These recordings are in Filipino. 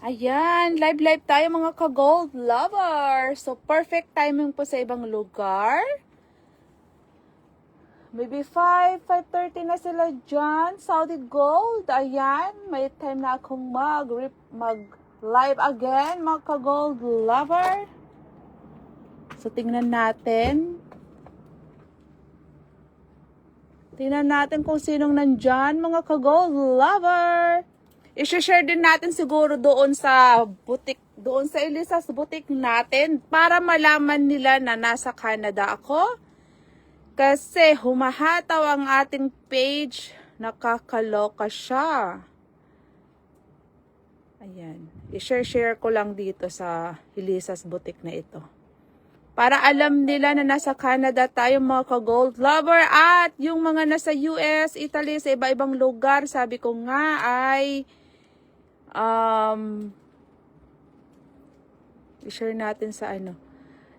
Ayan, live tayo mga ka-gold lover. So, perfect timing po sa ibang lugar. Maybe 5:30 na sila dyan. Saudi Gold. Ayan, may time na akong mag-live again, mga ka-gold lover. So, tingnan natin. Tingnan natin kung sinong nandyan, mga ka-gold lover. I-share din natin siguro doon sa butik, doon sa Elisa's butik natin para malaman nila na nasa Canada ako. Kasi humahataw ang ating page, nakakaloka siya. Ayan, i-share ko lang dito sa Elisa's butik na ito. Para alam nila na nasa Canada tayo mga ka-gold lover at yung mga nasa US, Italy, sa iba-ibang lugar, sabi ko nga ay i-share natin sa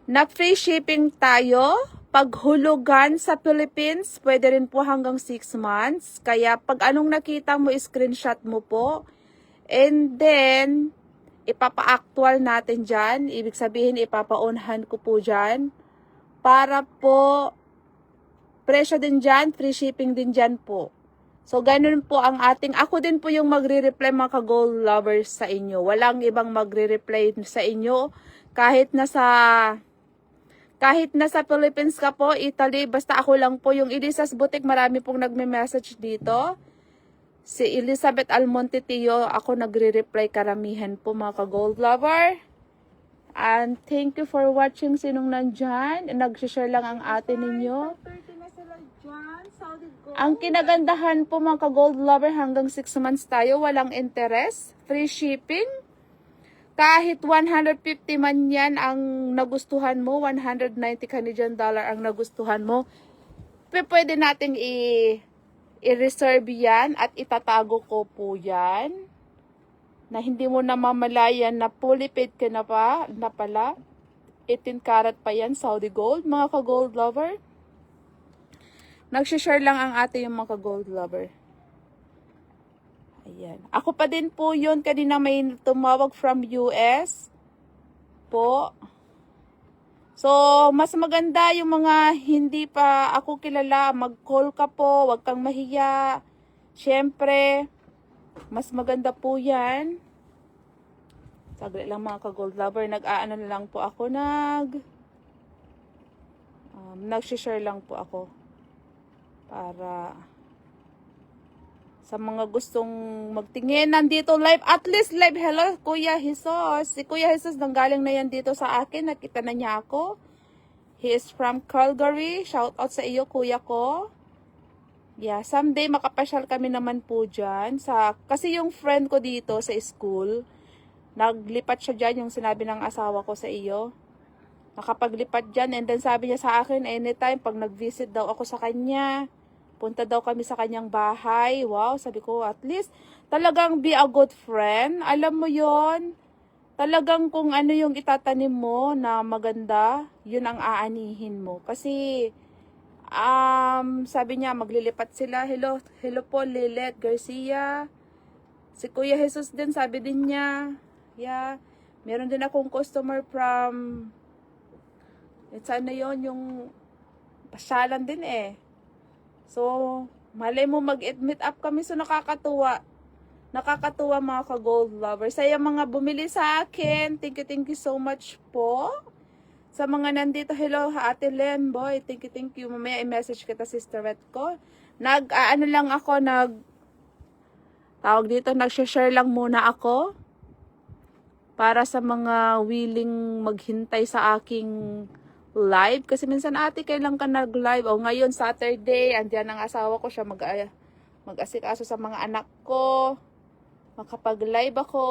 na free shipping tayo. Paghulugan sa Philippines, pwede rin po hanggang 6 months. Kaya pag anong nakita mo, screenshot mo po. And then, ipapa-actual natin dyan. Ibig sabihin, ipapa-onhan ko po dyan. Para po, presyo din dyan, free shipping din dyan po. So, ganun po ang ako din po yung magre-reply mga ka-gold lovers sa inyo. Walang ibang magre-reply sa inyo. Kahit nasa Philippines ka po, Italy, basta ako lang po. Yung Elisa's Boutique, marami pong nagme-message dito. Si Elizabeth Almonte Tio, ako nagre-reply karamihan po mga ka-gold lover. And thank you for watching. Sinong nandyan? Nag-share lang ang atin ninyo. Ang kinagandahan po mga ka-gold lover, hanggang 6 months tayo, walang interest, free shipping. Kahit 150 man yan ang nagustuhan mo, 190 Canadian dollar ang nagustuhan mo, pwede nating i-reserve yan at itatago ko po yan. Na hindi mo na mamalayan na fully paid ka na pala. 18 karat pa yan, Saudi Gold, mga ka-gold lover. Nag-share lang ang ating yung mga gold lover. Ayan. Ako pa din po yun. Kanina may tumawag from US po. So, mas maganda yung mga hindi pa ako kilala. Mag-call ka po. Huwag kang mahiya. Siyempre, mas maganda po yan. Saglit lang mga ka-gold lover. Nag-aano na lang po ako. Nag-share lang po ako. Para sa mga gustong magtingin, nandito live, at least live. Hello Kuya Jesus. Si Kuya Jesus nanggaling na yan dito sa akin, nakita na niya ako. He is from Calgary. Shout out sa iyo kuya ko. Yeah, someday makapasyal kami naman po dyan. Kasi yung friend ko dito sa school, naglipat siya dyan, yung sinabi ng asawa ko sa iyo. Nakapaglipat dyan, and then sabi niya sa akin, anytime pag nag-visit daw ako sa kanya, punta daw kami sa kanyang bahay. Wow, sabi ko, at least talagang be a good friend. Alam mo yon, talagang kung ano yung itatanim mo na maganda, yun ang aanihin mo. Kasi sabi niya maglilipat sila. Hello po Lilet Garcia. Si Kuya Jesus din, sabi din niya. Yeah, meron din akong customer from sana yon, yung pasyalan din eh. So, malay mo mag-meet up kami. So, nakakatuwa. Nakakatuwa mga ka-gold lovers. Sa mga bumili sa akin, thank you so much po. Sa mga nandito, hello Ate Len, boy, thank you. Mamaya i-message kita, Sister Red ko. Tawag dito, nag-share lang muna ako. Para sa mga willing maghintay sa aking live. Kasi minsan, ate, kailan ka nag-live? O ngayon, Saturday, andyan ang asawa ko, siya mag-asikaso sa mga anak ko. Makapag-live ako.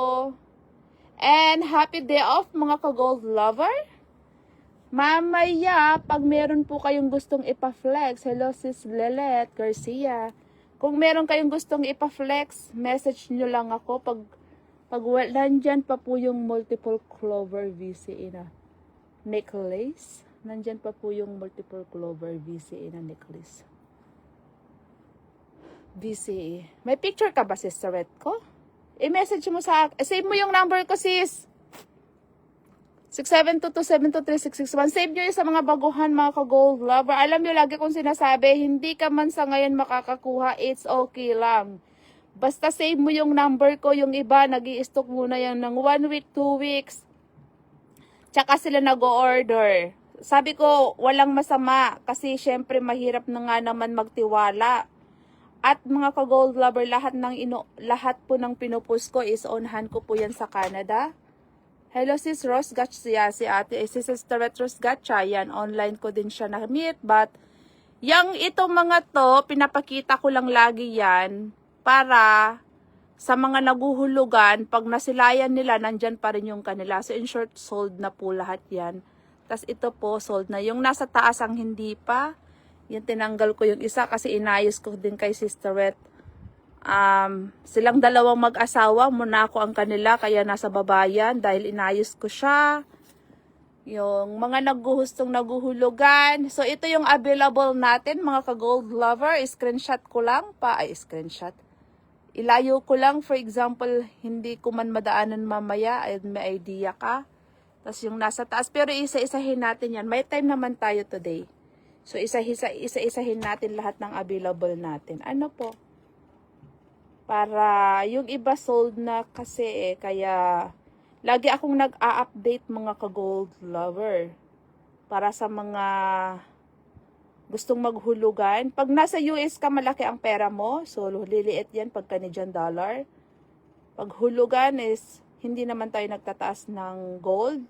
And happy day off mga ka-gold lover. Mamaya, pag meron po kayong gustong ipa-flex, hello sis Lelet Garcia. Kung meron kayong gustong ipa-flex, message nyo lang ako. Pag nandyan pa po yung multiple clover VCE na necklace. Nandyan pa po yung multiple clover VCE na necklace. VCE. May picture ka ba, Sister Red ko? I-message mo sa akin. Save mo yung number ko, sis. 67227236661. Save nyo yun sa mga baguhan, mga ka-gold lover. Alam nyo, lagi kong sinasabi, hindi ka man sa ngayon makakakuha, it's okay lang. Basta save mo yung number ko, yung iba, nag-i-stock muna yan ng 1 week, 2 weeks. Tsaka sila nag-o-order. Sabi ko, walang masama, kasi syempre mahirap na nga naman magtiwala. At mga ka-gold lover, lahat po ng pinupost ko is on hand ko po yan sa Canada. Hello sis Rose Gatcha, si ate, si Sister Rose Gatcha, yan, online ko din siya na-meet, but yung itong mga to, pinapakita ko lang lagi yan, para sa mga naguhulugan, pag nasilayan nila, nandyan pa rin yung kanila. So in short, sold na po lahat yan. Tapos ito po, sold na. Yung nasa taas ang hindi pa, yung tinanggal ko yung isa kasi inayos ko din kay Sister Ret. Silang dalawang mag-asawa, muna ako ang kanila, kaya nasa babayan dahil inayos ko siya. Yung mga naguhulugan. So, ito yung available natin, mga ka-gold lover. Screenshot ko lang screenshot. Ilayo ko lang, for example, hindi ko man madaanan mamaya, ay may idea ka. Tapos yung nasa taas, pero isa-isahin natin yan. May time naman tayo today. So, isa-isahin natin lahat ng available natin. Ano po? Para yung iba sold na kasi kaya lagi akong nag-a-update mga ka-gold lover. Para sa mga gustong maghulugan. Pag nasa US ka, malaki ang pera mo. So, liliit yan pag Canadian dollar. Pag hulugan is, hindi naman tayo nagtataas ng gold.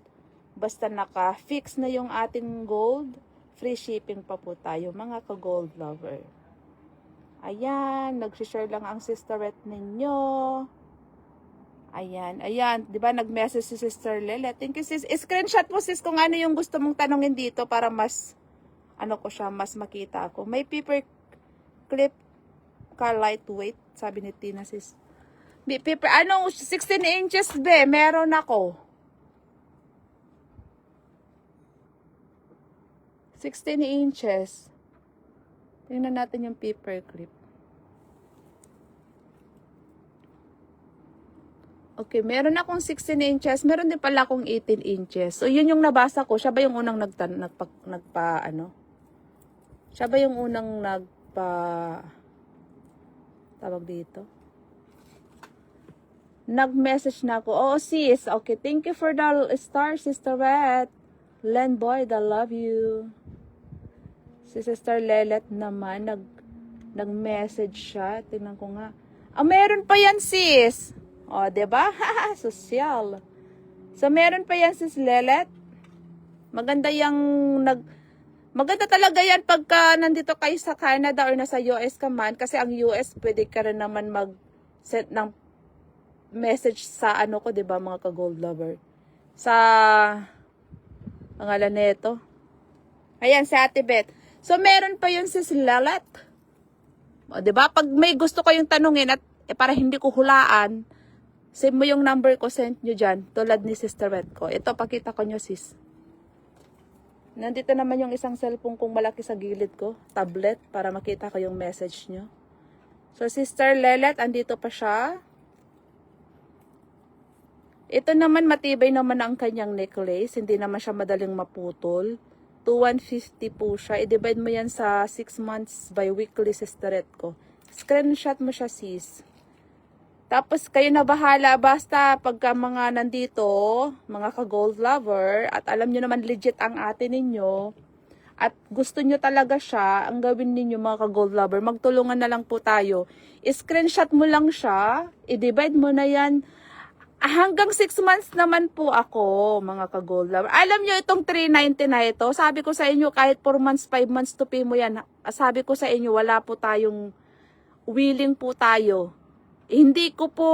Basta naka-fix na yung ating gold, free shipping pa po tayo, mga ka-gold lover. Ayan, nag-share lang ang sisterette ninyo. Ayan. Di ba nag-message si Sister Lele? Thank you, sis. Screenshot mo, sis, kung ano yung gusto mong tanongin dito para mas, mas makita ako. May paper clip ka lightweight, sabi ni Tina, sis. Paper, 16 inches, be, meron ako. 16 inches. Tingnan natin yung paper clip. Okay, meron akong 16 inches. Meron din pala akong 18 inches. So, yun yung nabasa ko. Siya ba yung unang Siya ba yung unang tawag dito? Nag-message na ako. Oh, sis. Okay, thank you for the star, Sister Red. Len Boy, I love you. Si Sister Lelet naman, nag-message siya. Tingnan ko nga. Meron pa yan, sis. Diba? Sosyal. So, meron pa yan, sis Lelet. Maganda maganda talaga yan pagka nandito kayo sa Canada or nasa US ka man. Kasi ang US, pwede ka rin naman mag-send ng message sa ko, diba, mga ka-gold lover. Sa pangalan nito. Ayan, si Ate Beth. So, meron pa yun, sis Lelet. Diba? Pag may gusto kayong tanungin at para hindi ko hulaan, save mo yung number ko, send nyo dyan. Tulad ni Sister Red ko. Ito, pakita ko nyo, sis. Nandito naman yung isang cellphone kong malaki sa gilid ko. Tablet, para makita ko yung message nyo. So, Sister Lelet, andito pa siya. Ito naman, matibay naman ang kanyang necklace. Hindi naman siya madaling maputol. 2,150 po siya. I-divide mo yan sa 6 months by weekly, Sister Red ko. Screenshot mo siya, sis. Tapos, kayo na bahala. Basta, pagka mga nandito, mga ka-gold lover, at alam nyo naman legit ang ate ninyo, at gusto nyo talaga siya, ang gawin ninyo, mga ka-gold lover, magtulungan na lang po tayo. I-screenshot mo lang siya, i-divide mo na yan. Hanggang 6 months naman po ako, mga ka-gold lover. Alam nyo, itong 390 na ito, sabi ko sa inyo, kahit 4 months, 5 months to pay mo yan, sabi ko sa inyo, wala po tayong, willing po tayo. Hindi ko po,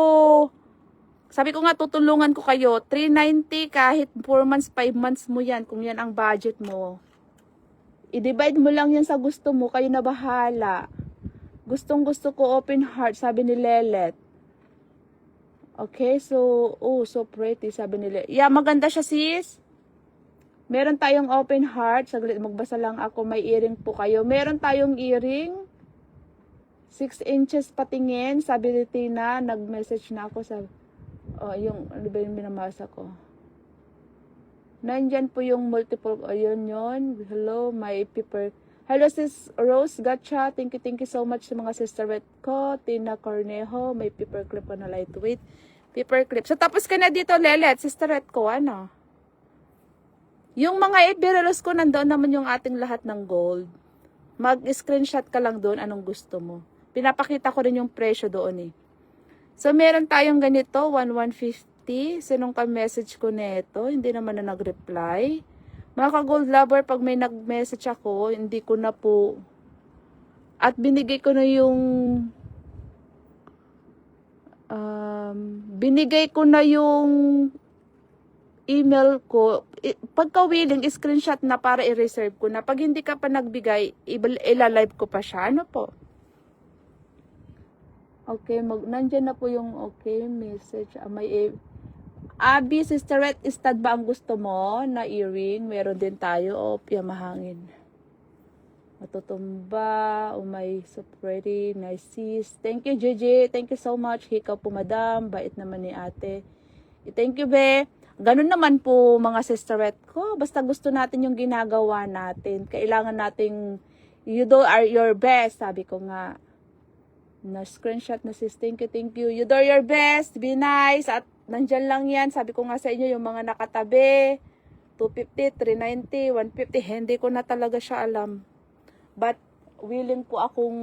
sabi ko nga, tutulungan ko kayo, 390 kahit 4 months, 5 months mo yan, kung yan ang budget mo. I-divide mo lang yan sa gusto mo, kayo na bahala. Gustong gusto ko open heart, sabi ni Lelet. Okay, so, so pretty, sabi ni Lelet. Yeah, maganda siya, sis. Meron tayong open heart, saglit, magbasa lang ako, may earring po kayo. Meron tayong earring. 6 inches patingin, sabi ni Tina, nag-message na ako sa, yung, ano ba yung binamasa ko? Nandyan po yung multiple, ayun yun. Hello, my paper. Hello, sis Rose Gacha. Thank you so much sa mga sisterette ko. Tina Cornejo, may paper clip ko na lightweight. Paper clip. So, tapos ka na dito, Lelet, sisterette ko, ano? Yung mga ibiralos ko, nandoon naman yung ating lahat ng gold. Mag-screenshot ka lang doon, anong gusto mo. Pinapakita ko rin yung presyo doon eh. So, meron tayong ganito, 1,150. Sinong ka-message ko neto? Hindi naman na nag-reply. Mga ka-gold lover, pag may nag-message ako, hindi ko na po. At binigay ko na yung email ko. Pagka willing, screenshot na para i-reserve ko na. Pag hindi ka pa nagbigay, ilalive ko pa siya. Ano po? Okay, nandyan na po yung okay message. Abi, sisterette, stud ba ang gusto mo na earring? Meron din tayo. Mahangin. Matutumba. Oh my, so pretty. Nice sis. Thank you, Gigi. Thank you so much. Hikaw po, madam. Bait naman ni ate. Thank you, be. Ganun naman po, mga sisterette ko. Basta gusto natin yung ginagawa natin. Kailangan nating, you do your best. Sabi ko nga. Na screenshot na sis, thank you. You do your best, be nice. At nandyan lang yan. Sabi ko nga sa inyo, yung mga nakatabi. 250, 390, 150. Hindi ko na talaga siya alam. But, willing po akong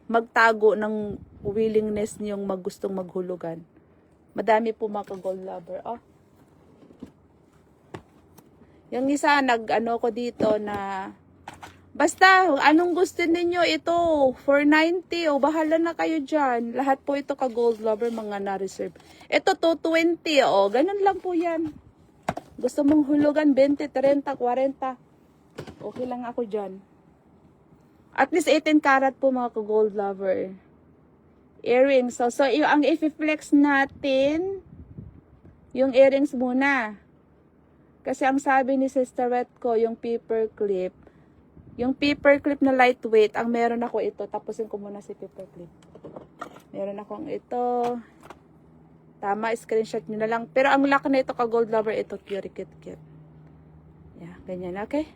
magtago ng willingness niyong gustong maghulugan. Madami po mga gold lover. Yung isa, nag-ano ko dito na, basta, anong gusto ninyo ito? 490, bahala na kayo dyan. Lahat po ito ka-gold lover, mga na-reserve. Ito, 220, ganun lang po yan. Gusto mong hulugan, 20, 30, 40. Okay lang ako dyan. At least 18 karat po mga ka-gold lover. Earrings. So ang i-flex natin, yung earrings muna. Kasi ang sabi ni sisterette ko, yung paper clip, na lightweight, ang meron ako ito. Tapusin ko muna si paper clip. Meron akong ito. Tama, screenshot nyo na lang. Pero ang lock na ito ka-gold lover, ito, Curie Kit Kit. Yeah, ganyan, okay?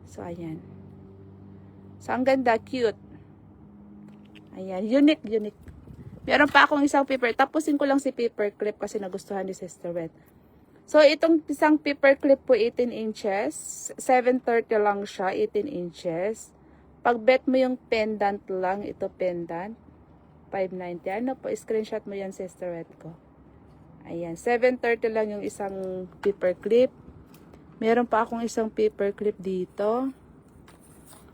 So, ayan. So, ang ganda, cute. Ayan, unique. Meron pa akong isang paper. Tapusin ko lang si paper clip kasi nagustuhan ni sisterette. So, itong isang paper clip po, 18 inches. 730 lang siya, 18 inches. Pag bet mo yung pendant lang, ito pendant. 590. Ano po, screenshot mo yan, sisterette ko. Ayan, 730 lang yung isang paper clip. Meron pa akong isang paper clip dito.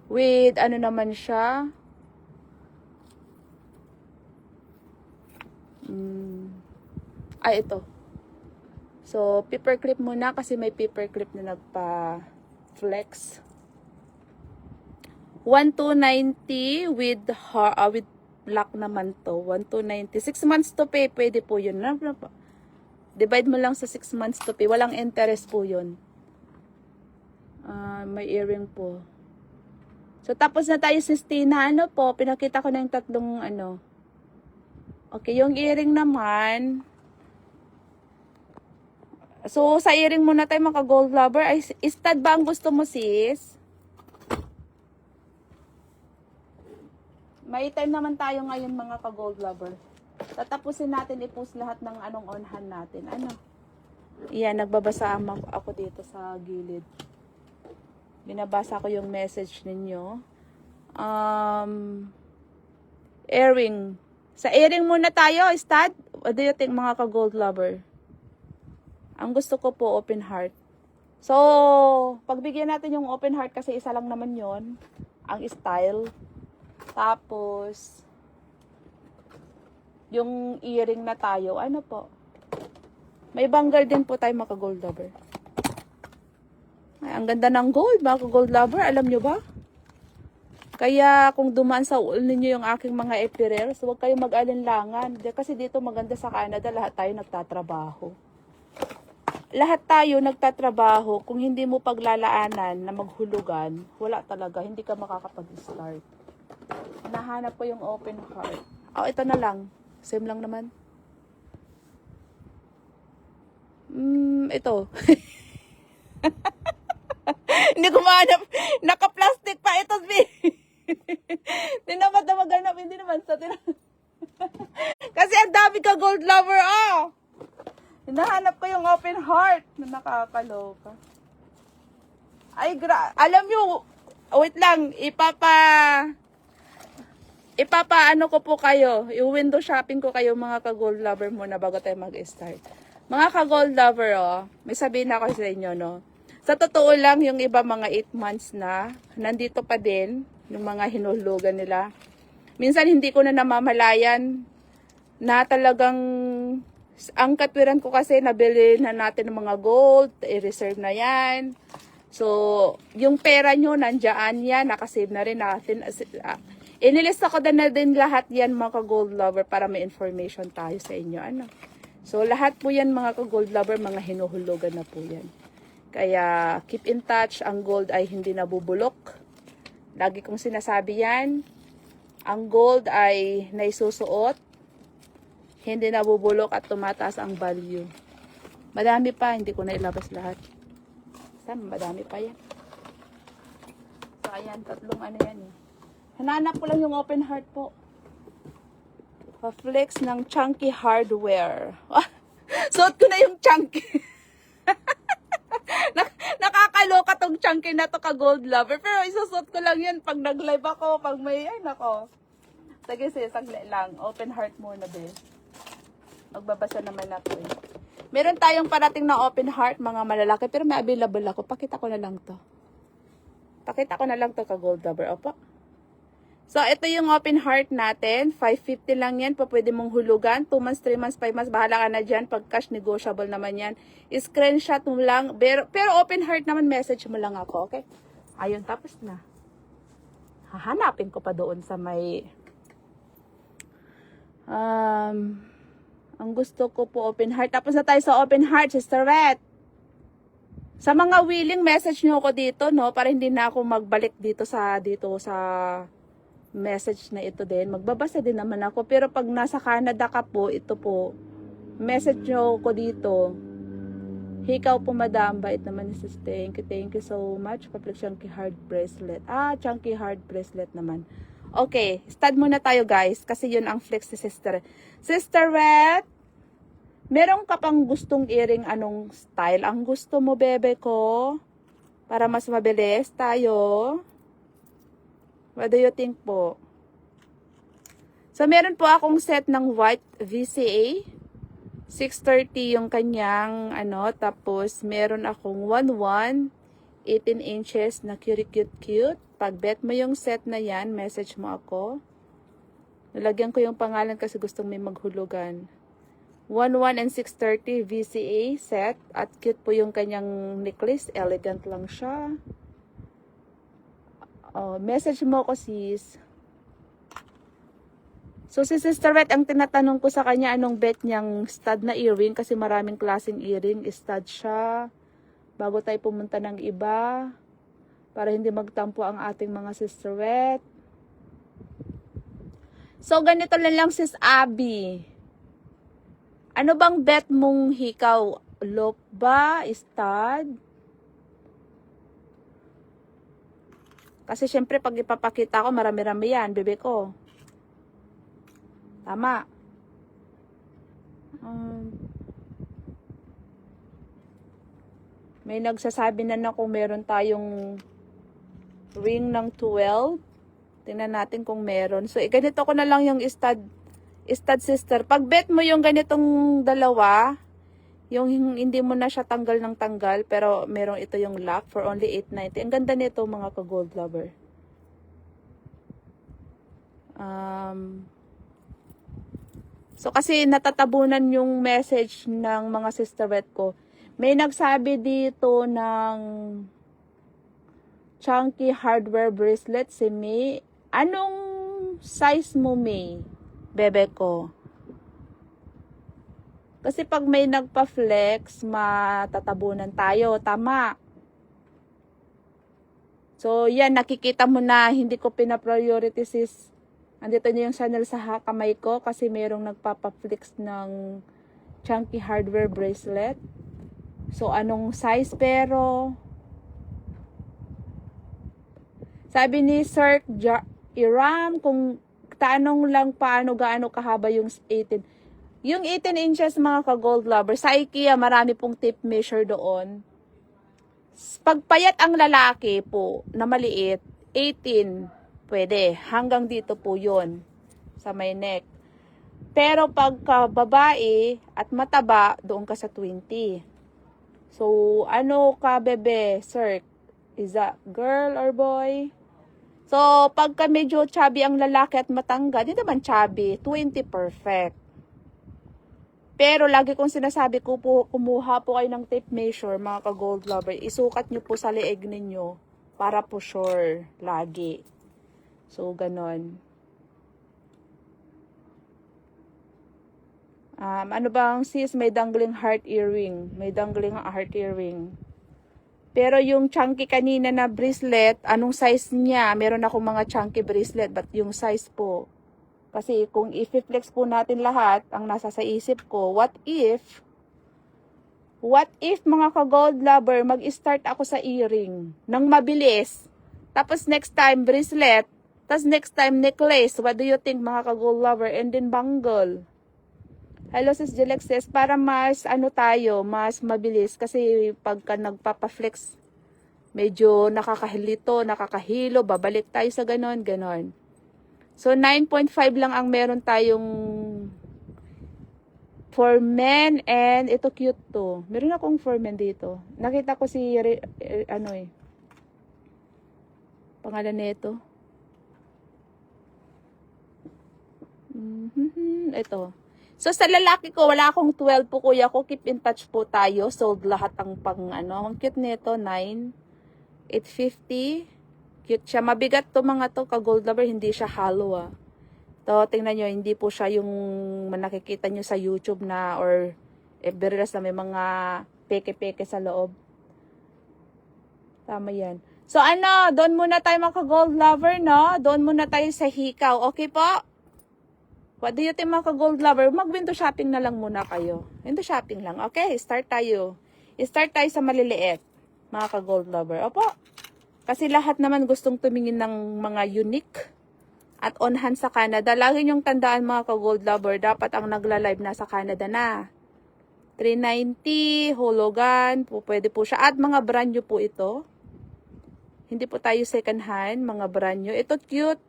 With, ano naman siya. Ito. So, paper clip muna kasi may paper clip na nagpa-flex. 1,290 with black naman to. 1,290. 6 months to pay. Pwede po yun. Divide mo lang sa 6 months to pay. Walang interest po yun. May earring po. So, tapos na tayo sa Tina. Ano po? Pinakita ko na yung tatlong ano. Okay, yung earring naman. So, sa earring muna tayo mga gold lover. Ay, stud ba ang gusto mo, sis? May time naman tayo ngayon mga ka-gold lover. Tatapusin natin i-post lahat ng anong onhan natin. Ano? Iyan, nagbabasa ako dito sa gilid. Binabasa ko yung message ninyo. Earring. Sa earring muna tayo, stud. What do you think mga ka-gold lover? Ang gusto ko po, open heart. So, pagbigyan natin yung open heart kasi isa lang naman yon ang style. Tapos, yung earring na tayo, ano po? May bangle din po tayo mga gold lover. Ay, ang ganda ng gold, mga gold lover. Alam nyo ba? Kaya kung dumaan sa ulo ninyo yung aking mga epirels, huwag kayong mag-alinlangan. Kasi dito maganda sa Canada, lahat tayo nagtatrabaho. Lahat tayo nagtatrabaho. Kung hindi mo paglalaanan na maghulugan, wala talaga. Hindi ka makakapag-start. Nahanap ko yung open heart. Oh, ito na lang. Same lang naman. Ito. Hindi ko mahanap. Naka-plastic pa ito, B. Tinamat na maghanap. Hindi naman. Kasi ang dami ka gold lover, oh. Hinahanap ko yung open heart na nakakaloka. Ay, alam nyo, wait lang, ano ko po kayo, yung window shopping ko kayo mga ka-gold lover muna bago tayo mag-start. Mga ka-gold lover, oh, may sabihin ako sa inyo, no. Sa totoo lang, yung iba mga 8 months na, nandito pa din, yung mga hinuhulugan nila. Minsan hindi ko na namamalayan na talagang, ang katwiran ko kasi nabili na natin ng mga gold, i-reserve na yan. So, yung pera nyo, nandiyan yan, nakasave na rin natin. Inilista ko na din lahat yan mga ka-gold lover para may information tayo sa inyo. Ano? So, lahat po yan mga ka-gold lover, mga hinuhulugan na po yan. Kaya, keep in touch. Ang gold ay hindi nabubulok. Lagi kong sinasabi yan. Ang gold ay naisusuot. Hindi nabubulok at tumataas ang value. Madami pa, hindi ko na ilabas lahat. Madami pa yan. So, ayan, tatlong ano yan eh. Hananap ko lang yung open heart po. Pa-flex ng chunky hardware. Suot ko na yung chunky. Nakakaloka tong chunky na to ka-gold lover. Pero isusot ko lang yan pag nag-live ako. Pag may, ay nako. Sige, sagli lang. Open heart muna, be. Magbabasa naman ako eh. Meron tayong parating na open heart, mga malalaki. Pero may available ako. Pakita ko na lang to. Pakita ko na lang to ka-gold lover. Opo. So, ito yung open heart natin. 550 lang yan. Pwede mong hulugan. 2 months, 3 months, 5 months. Bahala ka na dyan. Pag cash, negotiable naman yan. Screenshot mo lang. Pero open heart naman, message mo lang ako. Okay? Ayun, tapos na. Hahanapin ko pa doon sa may... ang gusto ko po, open heart. Tapos na tayo sa open heart, Sister Red. Sa mga willing, message nyo ako dito, no? Para hindi na ako magbalik dito sa message na ito din. Magbabasa din naman ako. Pero pag nasa Canada ka po, ito po, message nyo ko dito. Hikaw po, madam. Bait naman ni sis. Thank you so much. Kapag chunky heart bracelet. Chunky heart bracelet naman. Okay, stud muna tayo guys. Kasi yun ang flex ni Sister. Sister Red, meron ka pang gustong earring anong style? Ang gusto mo, bebe ko? Para mas mabilis tayo. What do you think po? So, meron po akong set ng white VCA. 630 yung kanyang, tapos meron akong 1-1, 18 inches na cute. Pag bet mo yung set na yan, message mo ako. Nalagyan ko yung pangalan kasi gustong may maghulugan. 1-1 and 630 VCA set. At cute po yung kanyang necklace. Elegant lang siya. Message mo ako, sis. So, si Sister Red, ang tinatanong ko sa kanya, anong bet niyang stud na earring? Kasi maraming klaseng earring. Stud siya. Bago tayo pumunta ng iba. Para hindi magtampo ang ating mga Sister Red. So, ganito lang sis Abby. Ano bang bet mong hikaw? Loop ba? Stud? Kasi syempre pag ipapakita ko, marami-rami yan, bebe ko. Tama. May nagsasabi na kung meron tayong ring ng 12. Tingnan natin kung meron. So, ganito ko na lang yung stud sister. Pag bet mo yung ganitong dalawa, yung hindi mo na siya tanggal ng tanggal, pero merong ito yung lock for only 890. Ang ganda nito mga ka-gold lover. So kasi natatabunan yung message ng mga sisterette ko. May nagsabi dito ng chunky hardware bracelet si May. Anong size mo, May? Bebe ko. Kasi pag may nagpa-flex, matatabunan tayo. Tama. So, yan, nakikita mo na hindi ko pina-priority sis. Andito niyo yung channel sa kamay ko kasi mayroong nagpapaflix ng chunky hardware bracelet. So, anong size pero? Sabi ni Sir Iram, kung tanong lang paano gaano kahaba yung 18. Yung 18 inches mga ka-gold lover, sa IKEA marami pong tape measure doon. Pagpayat ang lalaki po na maliit, 18, pwede. Hanggang dito po yun sa may neck. Pero pagka babae at mataba, doon ka sa 20. So, ano ka bebe, sir? Is that girl or boy? So, pagka medyo chubby ang lalaki at matangga, di naman chubby, 20 perfect. Pero lagi kong sinasabi ko po, kumuha po kayo ng tape measure, mga ka-gold lover. Isukat nyo po sa leeg ninyo para po sure, lagi. So, ganon. Ano bang sis? May dangling heart earring. May dangling heart earring. Pero yung chunky kanina na bracelet, anong size niya? Meron akong mga chunky bracelet, but yung size po. Kasi kung i-flex po natin lahat, ang nasa sa isip ko, what if mga ka-gold lover, mag-start ako sa earring nang mabilis. Tapos next time bracelet, tapos next time necklace. What do you think mga ka-gold lover? And then bangle. Hello sis Jelexes, para mas mas mabilis kasi pagka nagpapa-flex, medyo nakakahilito, nakakahilo, babalik tayo sa ganon. So, 9.5 lang ang meron tayong for men, and ito cute to. Meron akong for men dito. Nakita ko si, pangalan nito. Ito. So, sa lalaki ko, wala akong 12 po kuya ko. Keep in touch po tayo. Sold lahat ang ang cute nito, 9,850. Cute siya. Mabigat to mga to, ka-gold lover. Hindi siya hollow To, tingnan nyo, hindi po siya yung nakikita nyo sa YouTube na or everydas na may mga peke-peke sa loob. Tama yan. So doon muna tayo mga ka-gold lover, no? Doon muna tayo sa hikaw. Okay po? What do you think mga ka-gold lover? Mag-window shopping na lang muna kayo. Window shopping lang. Okay, start tayo. Start tayo sa maliliit, mga ka-gold lover. Opo. Kasi lahat naman gustong tumingin ng mga unique at on hand sa Canada. Lagi niyong tandaan mga ka-gold lover, dapat ang nagla-live nasa Canada na. 390, hologan, pwede po siya. At mga brand new po ito. Hindi po tayo second hand, mga brand new. Ito cute.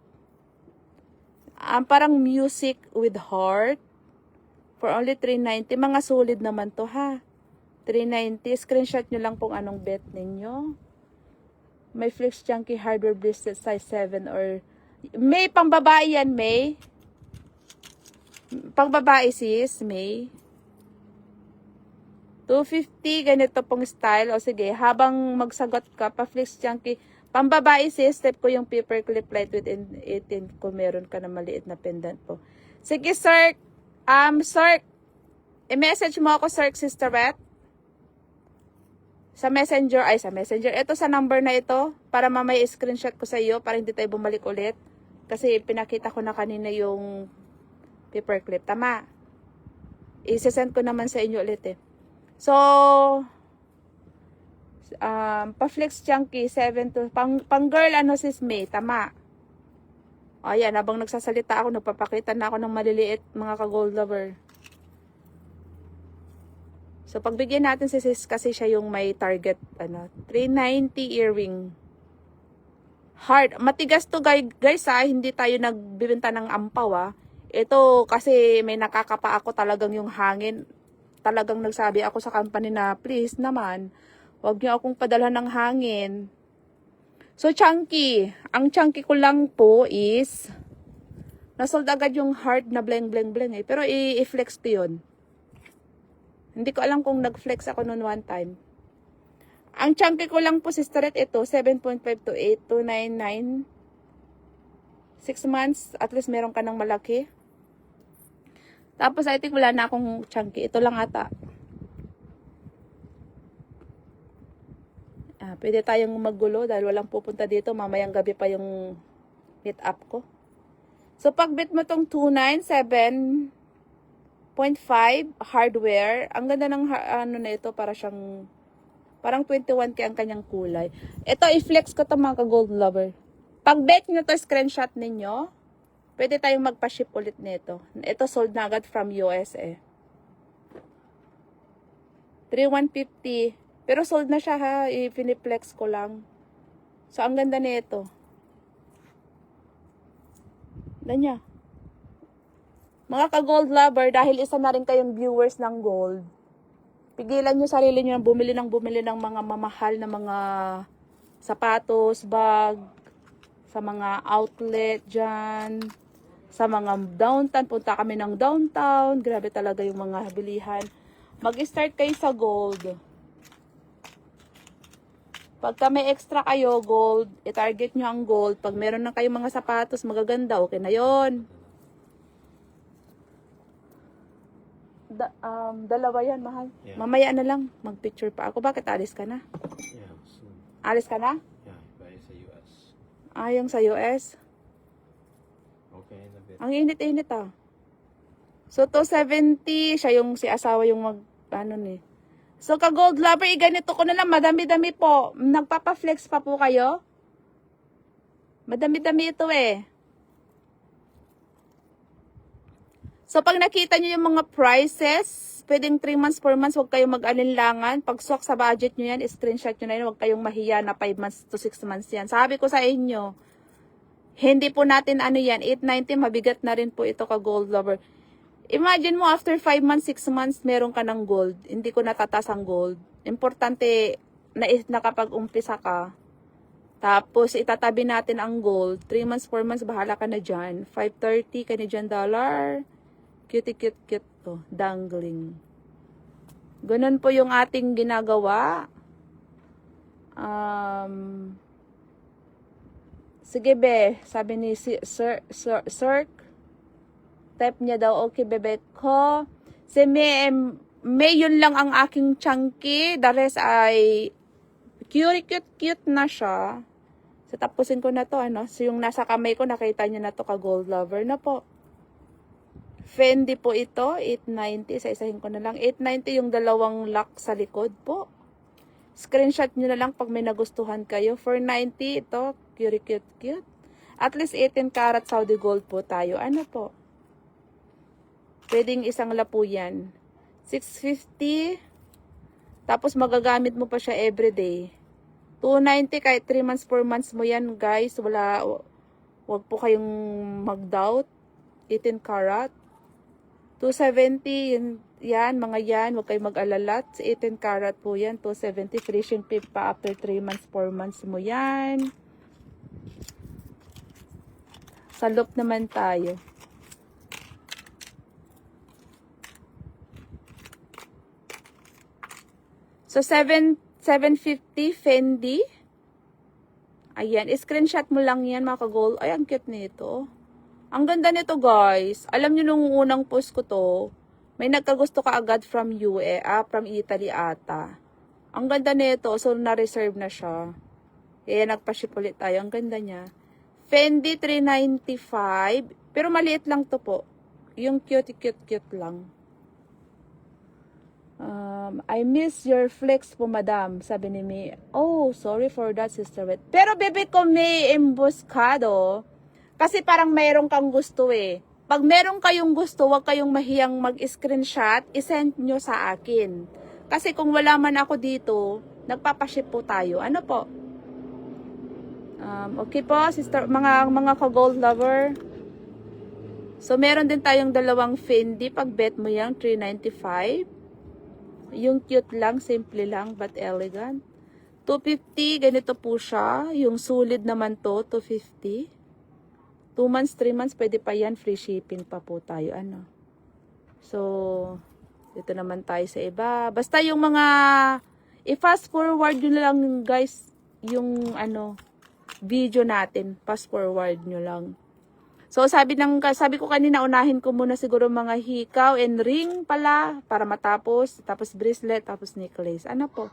Parang music with heart. For only 390. Mga solid naman to ha. 390. Screenshot nyo lang kung anong bet ninyo. May flex chunky hardware bracelet size 7 or may pangbabae yan, May. Pangbabae sis, May. 250, ganito pong style. O sige, habang magsagot ka, pa-flex chunky. Pambabae sis, step ko yung paperclip light with 18 kung meron ka na maliit na pendant po. Sige, sir. Sir, i-message mo ako, sir, sister Beth. Sa messenger, ito sa number na ito, para mamaya screenshot ko sa iyo, para hindi tayo bumalik ulit. Kasi pinakita ko na kanina yung paperclip. Tama. I-send ko naman sa inyo ulit eh. So, pa-flex chunky, 7 to, pang girl, sis May, tama. O yan, habang nagsasalita ako, nagpapakita na ako ng maliliit, mga ka-gold lover. So, pagbigyan natin si sis kasi siya yung may target, 390 earring. Hard. Matigas to guys hindi tayo nagbibenta ng ampaw Ito kasi may nakakapa ako talagang yung hangin. Talagang nagsabi ako sa company na, please naman, wag niyo akong padala ng hangin. So, chunky. Ang chunky ko lang po is, nasold agad yung heart na bleng bleng bleng Pero i-flex ko yun. Hindi ko alam kung nag-flex ako noon one time. Ang chunky ko lang po, sisteret, ito, 7.5 to 8 to 9. 6 months, at least meron ka ng malaki. Tapos, I think wala na akong chunky. Ito lang ata. Pwede tayong maggulo dahil walang pupunta dito. Mamayang gabi pa yung meet up ko. So, pag bit mo tong 297.5 hardware, ang ganda ng ano na ito, para siyang, parang 21K ang kanyang kulay. Ito, i-flex ko to mga ka-gold lover. Pag bet nyo to, screenshot ninyo, pwede tayong magpa-ship ulit nito. Ito, sold na agad from USA. 3,150. Pero sold na siya ha, i-finiplex ko lang. So, ang ganda nito. Ganyan. Mga ka-gold lover, dahil isa na rin kayong viewers ng gold, pigilan nyo sarili nyo na bumili ng mga mamahal na mga sapatos, bag, sa mga outlet dyan, sa mga downtown. Punta kami ng downtown. Grabe talaga yung mga bilihan. Mag-start kayo sa gold. Pagka may extra kayo, gold, i-target nyo ang gold. Pag meron na kayong mga sapatos, magaganda, okay na yon. Dalawa yan, mahal. Yeah. Mamaya na lang, mag-picture pa ako. Bakit alis ka na? Yeah, soon. Alis ka na? Yeah, by sa US. Yung sa US? Okay, in a bit. Ang init-init ah. So, 270, siya yung si asawa yung ni. So, ka-gold lover, ganito ko na lang. Madami-dami po. Nagpapa-flex pa po kayo? Madami-dami ito eh. So, pag nakita nyo yung mga prices, pwedeng 3 months, 4 months, huwag kayong mag-alinlangan. Pag swak sa budget nyo yan, screenshot nyo na yan. Huwag kayong mahiya na 5 months to 6 months yan. Sabi ko sa inyo, hindi po natin yan, 890, mabigat na rin po ito ka-gold lover. Imagine mo, after 5 months, 6 months, meron ka ng gold. Hindi ko natatas ang gold. Importante na nakapag-umpisa ka. Tapos, itatabi natin ang gold. 3 months, 4 months, bahala ka na dyan. 530 Canadian dollar. Cute to. Dangling. Ganun po yung ating ginagawa. Sige be, sabi ni Sir. Type niya daw, okay bebe ko. Si May yun lang ang aking chunky. The rest ay cute na siya. So, tapusin ko na to, So, yung nasa kamay ko, nakita niyo na to, ka-gold lover na po. Fendi po ito, 890. Isa-isahin ko na lang. 890 yung dalawang lock sa likod po. Screenshot nyo na lang pag may nagustuhan kayo. 490 ito, cute. At least 18 karat Saudi gold po tayo. Ano po? Pwedeng isang lapu yan. 650. Tapos magagamit mo pa siya everyday. 290 kahit 3 months, 4 months mo yan, guys. Wag po kayong mag-doubt. 18 karat. 270, yan, mga yan. Wag kayong mag-alala. 18 karat po yan. 270, free shipping pa after 3 months, 4 months mo yan. Sa loop naman tayo. So, 750 Fendi. Ayan. Screenshot mo lang yan, mga ka-gold. Ay, ang cute nito. Ang ganda nito, guys. Alam nyo, nung unang post ko to, may nagkagusto ka agad from from Italy ata. Ang ganda nito. So, na-reserve na siya. Ayan, nagpa-ship ulit tayo. Ang ganda niya. Fendi 395. Pero maliit lang to po. Yung cute lang. I miss your flex po, madam. Sabi ni May. Oh, sorry for that, sister. Pero bebe ko may emboscado. Kasi parang mayroon kang gusto eh. Pag meron kayong gusto, huwag kayong mahiyang mag-screenshot, isend nyo sa akin. Kasi kung wala man ako dito, nagpapaship po tayo. Ano po? Okay po, sister, mga ka-gold lover. So, meron din tayong dalawang Fendi. Pag bet mo yan, 395. Yung cute lang, simple lang, but elegant. 250, ganito po siya. Yung sulit naman to, 250. 2 months, 3 months, pwede pa yan. Free shipping pa po tayo. So, dito naman tayo sa iba. Basta yung mga, i-fast forward nyo na lang, guys, yung video natin. Fast forward nyo lang. So, sabi ko kanina, unahin ko muna siguro mga hikaw and ring pala para matapos. Tapos bracelet, tapos necklace. Ano po?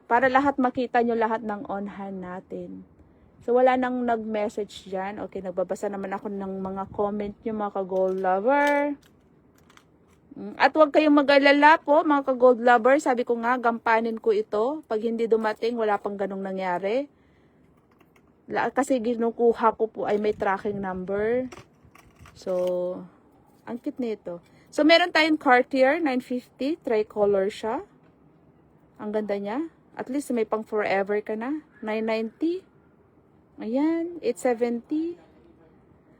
Para lahat makita nyo lahat ng on-hand natin. So, wala nang nag-message dyan. Okay, nagbabasa naman ako ng mga comment nyo, mga ka-gold lover. At huwag kayong mag-alala po, mga ka-gold lover. Sabi ko nga, gampanin ko ito. Pag hindi dumating, wala pang ganong nangyari. Kasi ginukuha ko po ay may tracking number. So, ang cute nito. So, meron tayong Cartier 950. Tricolor siya. Ang ganda niya. At least may pang forever ka na. 990. Ayan, 870.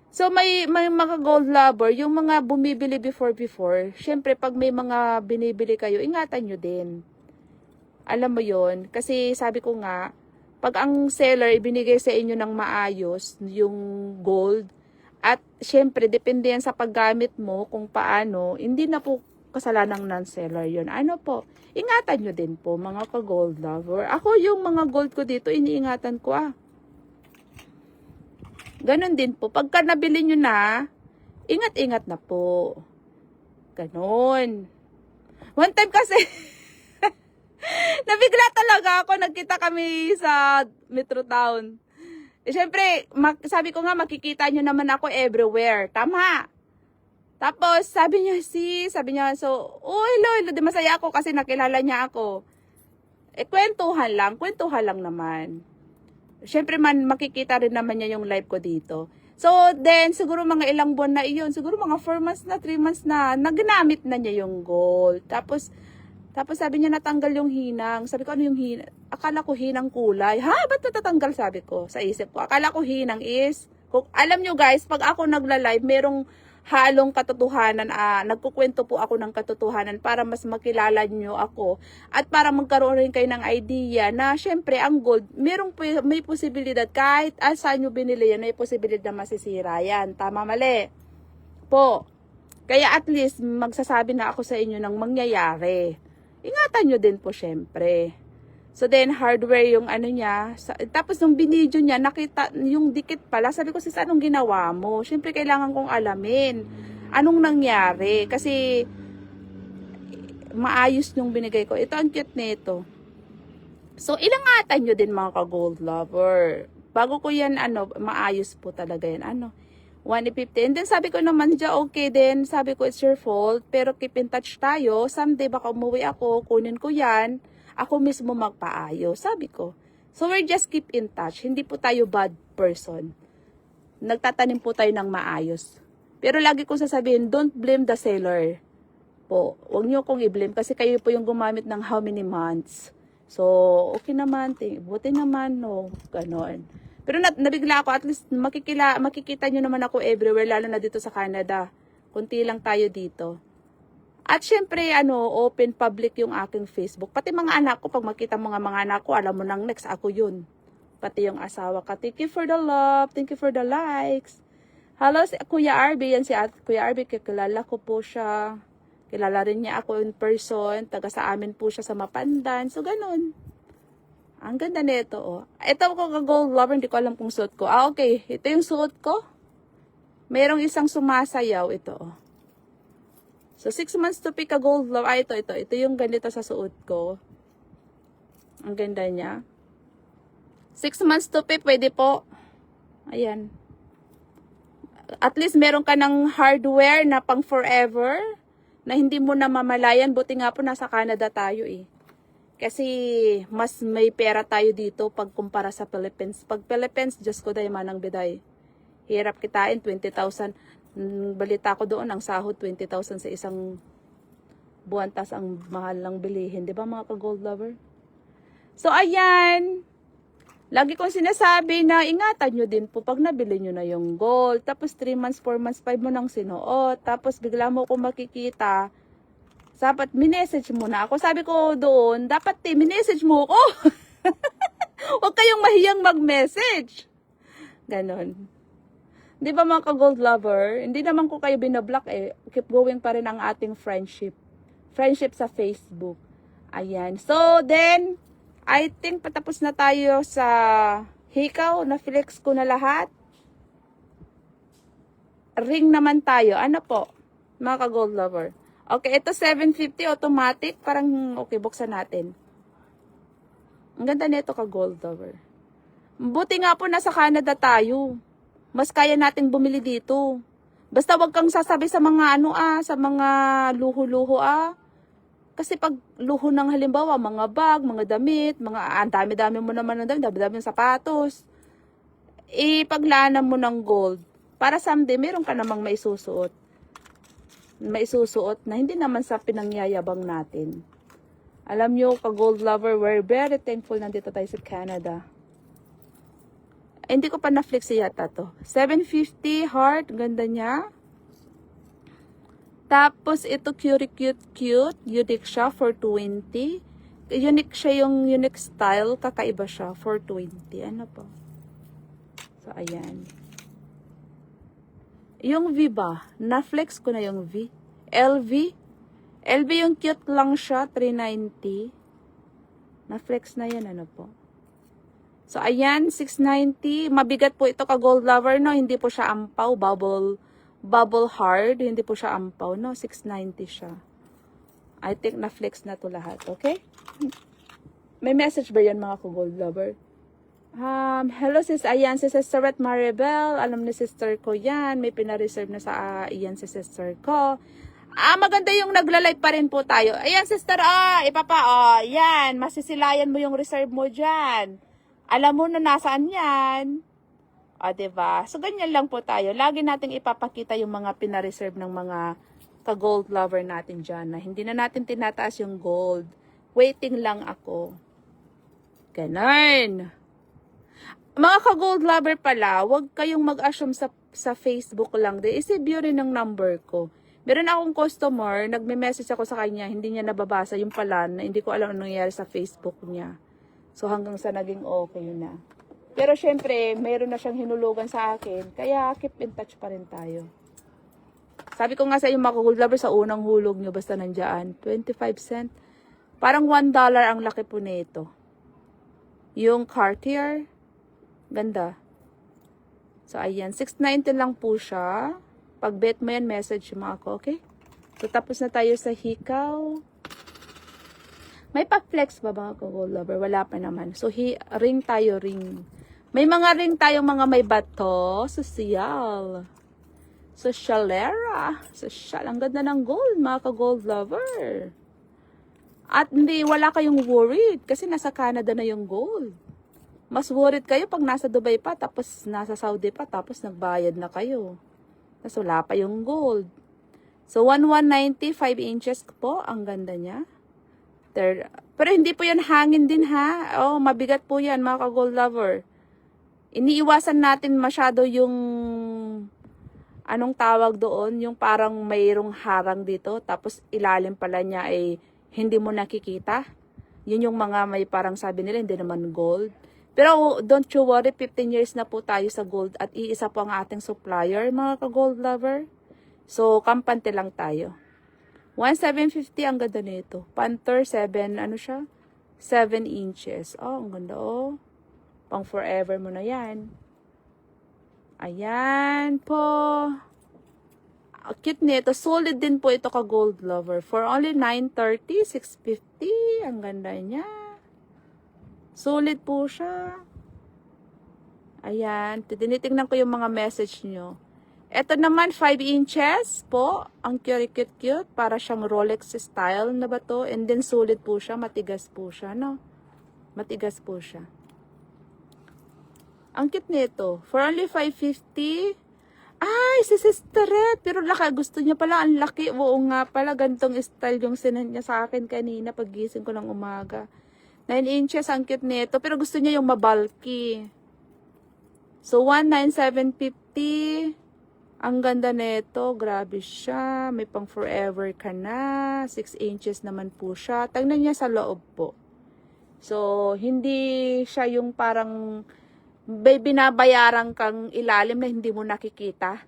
So, may mga gold lover, yung mga bumibili before, syempre, pag may mga binibili kayo, ingatan nyo din. Alam mo yon, kasi sabi ko nga, pag ang seller ibinigay sa inyo ng maayos, yung gold, at syempre, depende yan sa paggamit mo, kung paano, hindi na po kasalanang non-seller yun. Ano po, ingatan nyo din po, mga ka-gold lover. Ako, yung mga gold ko dito, iniingatan ko Ganon din po. Pagka nabili nyo na, ingat-ingat na po. Ganon. One time kasi, nabigla talaga ako. Nagkita kami sa Metro Town. Siyempre, sabi ko nga, makikita nyo naman ako everywhere. Tama. Tapos, sabi niya, so, hello, di masaya ako kasi nakilala niya ako. Kwentuhan lang naman. Siyempre makikita rin naman niya yung live ko dito. So, then, siguro mga ilang buwan na iyon. Siguro mga 4 months na, 3 months na, nagnamit na niya yung gold. Tapos sabi niya natanggal yung hinang. Sabi ko, ano yung hinang? Akala ko hinang kulay. Ha? Ba't natatanggal? Sabi ko, sa isip ko. Akala ko hinang is, alam nyo guys, pag ako nagla-live, merong halong katotohanan, nagkukwento po ako ng katotohanan para mas makilala nyo ako at para magkaroon rin kayo ng idea na syempre ang gold, may posibilidad kahit saan nyo binili yan, may posibilidad na masisira yan. Tama, mali po. Kaya at least magsasabi na ako sa inyo ng mangyayari. Ingatan nyo din po syempre. So then, hardware yung ano niya. Tapos nung binidyo niya, nakita yung dikit pala. Sabi ko, sis, anong ginawa mo? Siyempre, kailangan kong alamin. Anong nangyari? Kasi, maayos yung binigay ko. Ito, ang cute nito. So, ilangatan nyo din mga ka-gold lover. Bago ko yan, maayos po talaga yan. 150. And then, sabi ko naman dyan, okay din. Sabi ko, it's your fault. Pero keep in touch tayo. Someday, baka umuwi ako, kunin ko yan. Ako mismo magpaayos, sabi ko. So, we just keep in touch. Hindi po tayo bad person. Nagtatanim po tayo ng maayos. Pero lagi ko sasabihin, don't blame the seller. Po, huwag niyo kong i-blame kasi kayo po yung gumamit ng how many months. So, okay naman. Buti naman, no. Ganon. Pero nabigla ako, at least makikita nyo naman ako everywhere, lalo na dito sa Canada. Kunti lang tayo dito. At syempre, open public yung aking Facebook. Pati mga anak ko, pag makita mga anak ko, alam mo nang next ako yun. Pati yung asawa ka. Thank you for the love. Thank you for the likes. Hello, si Kuya Arby. Yan si Kuya Arby. Kilala ko po siya. Kilala rin niya ako in person. Taga sa amin po siya sa Mapandan. So, ganun. Ang ganda nito, oh. Ito ko ka-gold lover. Hindi ko alam kung suot ko. Okay. Ito yung suot ko. Mayroong isang sumasayaw. Ito, oh. So, 6 months to pick a gold love. Ito. Ito yung ganito sa suot ko. Ang ganda niya. 6 months to pick, pwede po. Ayan. At least meron ka ng hardware na pang forever. Na hindi mo na mamalayan. Buti nga po nasa Canada tayo eh. Kasi mas may pera tayo dito pag kumpara sa Philippines. Pag Philippines, Diyos ko day manang biday. Hirap kitain, 20,000. Balita ko doon, ang sahod 20,000 sa isang buwan, tas ang mahal lang bilihin. Diba mga ka-gold lover? So, ayan. Lagi kong sinasabi na ingatan nyo din po pag nabili nyo na yung gold. Tapos 3 months, 4 months, 5 mo nang sinuot. Tapos bigla mo kung makikita, dapat minessage mo na ako. Sabi ko doon, dapat minessage mo ako. Huwag kayong mahiyang mag-message. Ganon. Di ba mga ka-gold lover? Hindi naman ko kayo binablock eh. Keep going pa rin ang ating friendship. Friendship sa Facebook. Ayan. So, then, I think patapos na tayo sa hikaw. Na-flex ko na lahat. Ring naman tayo. Ano po? Mga ka-gold lover. Okay, ito 750 automatic. Parang, okay, buksan natin. Ang ganda nito ka gold lover. Buti nga po nasa Canada tayo. Mas kaya nating bumili dito. Basta wag kang sasabi sa mga sa mga luho-luho Kasi pag luho ng halimbawa, mga bag, mga damit, ang dami-dami mo naman ng damit, dami-dami ng sapatos. Ipaglanan mo ng gold. Para someday, meron ka namang maisusuot. Maisusuot na hindi naman sa pinangyayabang natin. Alam nyo, ka-gold lover, we're very thankful nandito tayo sa Canada. Hindi ko pa na-flex yata to. 750 heart, ganda niya. Tapos, ito cute. Unique siya, 420. Unique siya yung unique style. Kakaiba siya, 420. Ano po? So, ayan. Yung V ba? Na-flex ko na yung V. LV. LV yung cute lang siya, 390. Na-flex na yan, ano po? So, ayan, 690. Mabigat po ito ka gold lover, no? Hindi po siya ampaw, bubble hard. Hindi po siya ampaw, no? 690 siya. I think na-flex na to lahat, okay? May message ba yan, mga ka-gold lover? Hello sis, ayan si Sister Red Maribel. Alam ni sister ko yan. May pina-reserve na sa iyan si sister ko. Maganda yung nagla-live pa rin po tayo. Ayan sister, yan. Masisilayan mo yung reserve mo dyan. Alam mo na nasaan yan. Diba? So, ganyan lang po tayo. Lagi nating ipapakita yung mga pina-reserve ng mga ka-gold lover natin dyan. Na hindi na natin tinataas yung gold. Waiting lang ako. Ganon. Mga ka-gold lover pala, huwag kayong mag-assume sa Facebook lang. I-save rin ng number ko. Meron akong customer, nagme-message ako sa kanya, hindi niya nababasa yung pala, na hindi ko alam anong nangyari sa Facebook niya. So hanggang sa naging okay na. Pero syempre, mayroon na siyang hinulugan sa akin, kaya keep in touch pa rin tayo. Sabi ko nga sa inyo mga ka-gold lover, sa unang hulog nyo, basta nandiyan, 25 cent. Parang $1 ang laki po nito. Yung Cartier, ganda. So, ayan. 690 lang po siya. Pag bet mo yan, message mo ako, okay? So, tapos na tayo sa hikaw. May pa-flex ba mga ka-gold lover? Wala pa naman. So, ring tayo, ring. May mga ring tayo, mga may bato. Social. Socialera. Social. Ang ganda ng gold, mga ka-gold lover. At wala kayong worried kasi nasa Canada na yung gold. Mas worried kayo pag nasa Dubai pa, tapos nasa Saudi pa, tapos nagbayad na kayo. Tapos wala pa yung gold. So, 1190, 5 inches po. Ang ganda niya. Pero hindi po yan hangin din, ha? Mabigat po yan, mga ka-gold lover. Iniiwasan natin masyado yung, anong tawag doon? Yung parang mayroong harang dito, tapos ilalim pala niya ay hindi mo nakikita. Yun yung mga may parang sabi nila, hindi naman gold. Pero don't you worry, 15 years na po tayo sa gold at iisa po ang ating supplier, mga ka-gold lover. So, kampante lang tayo. 1,750 ang ganda nito. Panther 7, ano siya? 7 inches. Ang ganda Pang forever mo na yan. Ayan po. Cute nito. Solid din po ito ka-gold lover. For only 930, 650. Ang ganda niya. Solid po siya. Ayan. Tinitingnan ko yung mga message nyo. Ito naman, 5 inches po. Ang cute. Para siyang Rolex style na ba to? And then, solid po siya. Matigas po siya, no? Matigas po siya. Ang cute nito. For only 550. Ay, si Sister Red. Pero gusto niya pala. Ang laki. Oo nga pala. Gantong style yung sinend niya sa akin kanina. Paggising ko ng umaga. 9 inches, ang cute nito. Pero gusto niya yung mabalky. So, 1,9,750. Ang ganda nito. Grabe siya. May pang forever ka na. 6 inches naman po siya. Tingnan niya sa loob po. So, hindi siya yung parang binabayaran kang ilalim na hindi mo nakikita.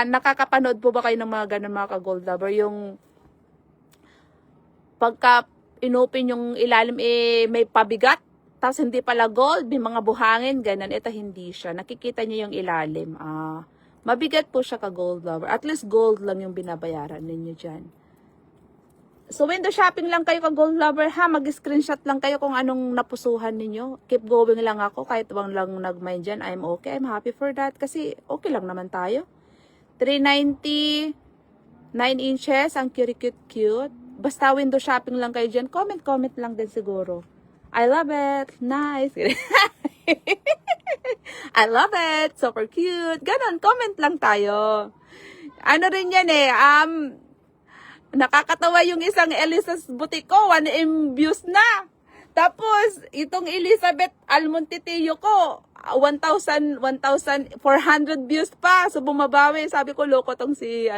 Nakakapanood po ba kayo ng mga ganun mga ka-gold lover? Yung pagka inopen yung ilalim may pabigat, tapos hindi pala gold, may mga buhangin, ganun. Ito hindi siya. Nakikita niyo yung ilalim. Mabigat po siya ka-gold lover. At least gold lang yung binabayaran ninyo dyan. So, window shopping lang kayo ka gold lover ha. Mag-screenshot lang kayo kung anong napusuhan ninyo. Keep going lang ako. Kahit wang lang nag-mind dyan, I'm okay. I'm happy for that. Kasi okay lang naman tayo. 390, 9 inches. Ang cute. Basta window shopping lang kayo dyan. Comment lang din siguro. I love it. Nice. I love it. Super cute. Ganon. Comment lang tayo. Ano rin yan eh. Nakakatawa yung isang Elisa's Boutique ko, 1M views na. Tapos, itong Elizabeth Almontiteo ko, 1,400 views pa. So, bumabawi. Sabi ko, loko tong si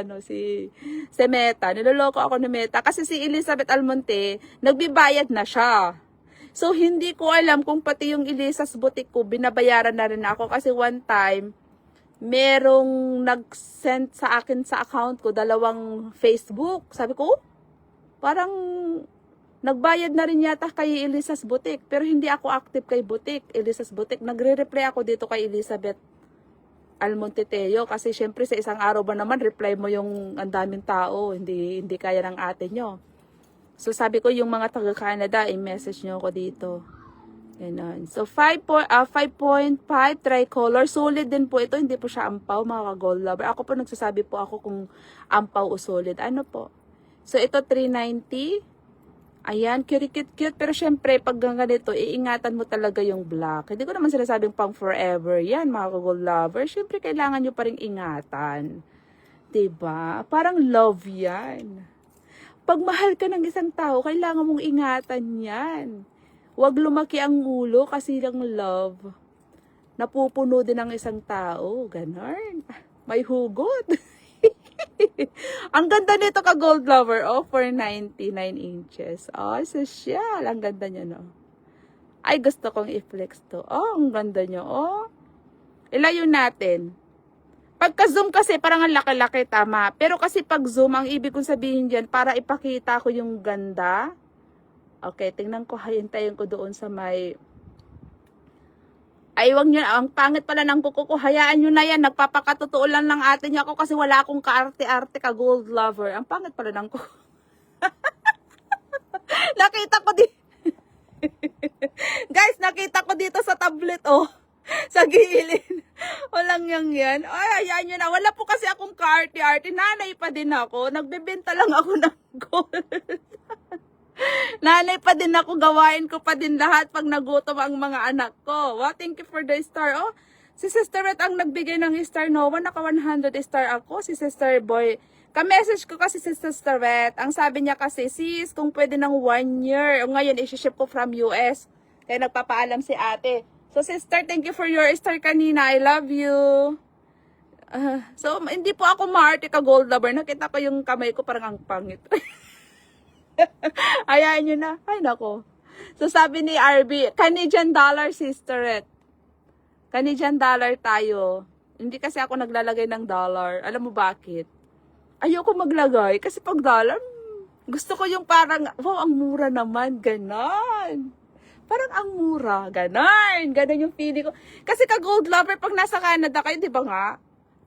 Meta. Niloloko ako ni Meta. Kasi si Elizabeth Almonte, nagbibayad na siya. So, hindi ko alam kung pati yung Elisa's Boutique ko, binabayaran na rin ako. Kasi one time, merong nag-send sa akin sa account ko, 2 Facebook. Sabi ko, parang nagbayad na rin yata kay Elisa's Boutique. Pero hindi ako active kay Elisa's Boutique. Nagre-reply ako dito kay Elizabeth Almontiteo. Kasi syempre sa isang araw ba naman, reply mo yung ang daming tao. Hindi kaya ng ate nyo. So sabi ko, yung mga taga-Canada, i-message nyo ako dito. Ganun. So, 5.5 tricolor. Solid din po ito. Hindi po siya ampaw, mga ka-gold lover. Ako po, nagsasabi po ako kung ampaw o solid. Ano po? So, ito 390. Ayan, cute. Pero syempre, pag ganito, iingatan mo talaga yung black. Hindi ko naman sinasabing pang forever. Yan, mga ka-gold lover. Syempre, kailangan nyo pa rin ingatan. Diba? Parang love yan. Pag mahal ka ng isang tao, kailangan mong ingatan yan. Huwag lumaki ang ulo kasi ng love. Napupuno din ng isang tao. Ganon. May hugot. Ang ganda nito ka gold lover. Oh, 499 inches. Oh, social. Ang ganda niya, no? Ay, gusto kong i-flex to. Oh, ang ganda niya. Oh. Ilayo natin. Pagka-zoom kasi, parang ang laki-laki, tama. Pero kasi pag zoom, ang ibig kong sabihin dyan, para ipakita ko yung ganda. Okay, tingnan ko, hintayin ko doon sa may... Ay, wag nyo, ang pangit pala ng kuko ko. Hayaan nyo na yan, nagpapakatotoo lang ng ate niya ako kasi wala akong kaarte-arte ka gold lover. Ang pangit pala ng kuko. Nakita ko dito. Guys, nakita ko dito sa tablet, oh. Sa gilid. Walang yan. Ay, hayaan nyo na. Wala po kasi akong kaarte-arte. Nanay pa din ako. Nagbebenta lang ako ng gold. Nanay pa din ako, gawain ko pa din lahat pag nagutom ang mga anak ko. Wow, thank you for the star. Oh, si Sister Red ang nagbigay ng star, no? Naka 100 star ako. Si Sister Boy, ka-message ko kasi si Sister Red. Ang sabi niya kasi, sis, kung pwede ng 1 year. O ngayon, isi-ship ko from US. Kaya nagpapaalam si ate. So, Sister, thank you for your star kanina. I love you. So, hindi po ako maarte ka gold lover. Nakita ko yung kamay ko, parang ang pangit. Hayaan nyo na. Ay, nako. So, sabi ni RB, Canadian dollar, Sister. Canadian dollar tayo. Hindi kasi ako naglalagay ng dollar. Alam mo bakit? Ayoko maglagay. Kasi pag dollar, gusto ko yung parang, wow, ang mura naman. Ganon. Parang ang mura. Ganon. Ganon yung feeling ko. Kasi ka gold lover, pag nasa Canada kayo, di ba nga?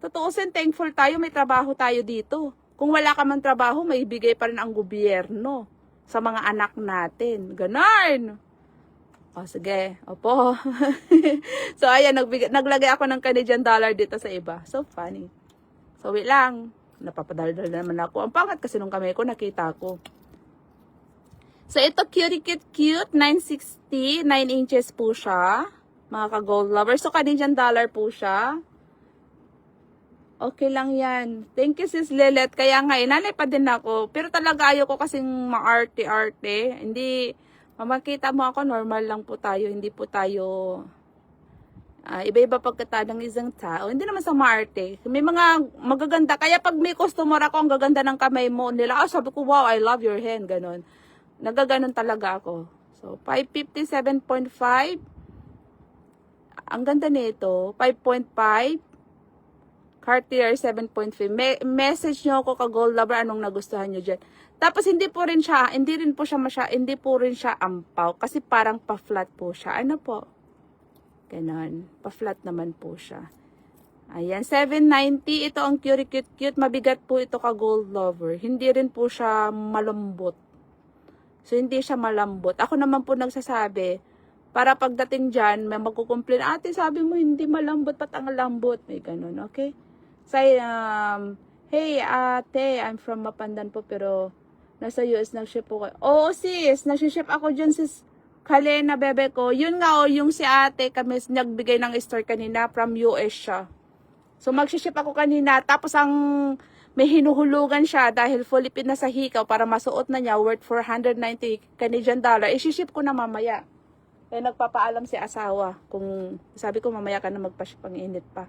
Totoosin, thankful tayo. May trabaho tayo dito. Kung wala ka man trabaho, may bigay pa rin ang gobyerno sa mga anak natin. Ganon. O, sige. Opo. So, ayan, naglagay ako ng Canadian dollar dito sa iba. So, funny. So, wait lang. Napapadaldal naman ako. Ang pangat kasi nung kamay ko, nakita ko. So, ito, cute. 960. 9 inches po siya. Mga ka-gold lover. So, Canadian dollar po siya. Okay lang yan. Thank you, Sis Lilet. Kaya nga, nanay pa din ako. Pero talaga ayaw ko kasing maarte-arte. Hindi, makita mo ako, normal lang po tayo. Hindi po tayo, iba-iba pagkatao ng isang tao. Hindi naman sa maarte. May mga magaganda. Kaya pag may customer ako, ang gaganda ng kamay mo nila. Sabi ko, wow, I love your hand. Ganon. Nagaganon talaga ako. So, 557.5. Ang ganda nito. 5.5. Cartier 7.5. Message nyo ako ka gold lover anong nagustuhan nyo dyan. Tapos hindi po rin siya ampaw kasi parang pa-flat po siya. Ano po? Ganon. Pa-flat naman po siya. Ayan, 790. Ito ang cute. Mabigat po ito ka gold lover. Hindi rin po siya malambot. So, hindi siya malambot. Ako naman po nagsasabi, para pagdating dyan, may magkukomplain, ate, sabi mo hindi malambot, ba't ang lambot? May ganun, okay? Say, hey, ate, I'm from Mapandan po, pero nasa US nag-ship po kayo. Oo, sis, nag-ship ako dyan, sis. Kalena, bebe ko. Yun nga, yung si ate, kami nagbigay ng store kanina, from US siya. So, mag-ship ako kanina, tapos ang may hinuhulugan siya dahil fully na sa hikaw para masuot na niya worth 490 Canadian dollar. I-ship ko na mamaya. Kaya nagpapaalam si asawa kung sabi ko mamaya ka na magpa-ship, ang init pa.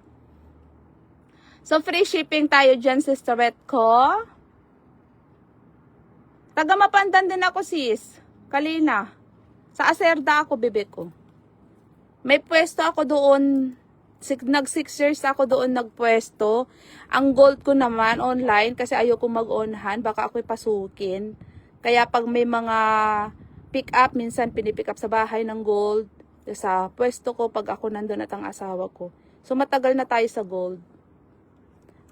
So, free shipping tayo dyan, sisterette ko. Taga Mapandan din ako, sis. Kalina. Sa Acerda ako, bebe ko. May pwesto ako doon. Nag 6 years ako doon nagpwesto. Ang gold ko naman online kasi ayoko mag-onhan. Baka ako'y pasukin. Kaya pag may mga pick up, minsan pinipick up sa bahay ng gold. Sa pwesto ko pag ako nandun at ang asawa ko. So matagal na tayo sa gold.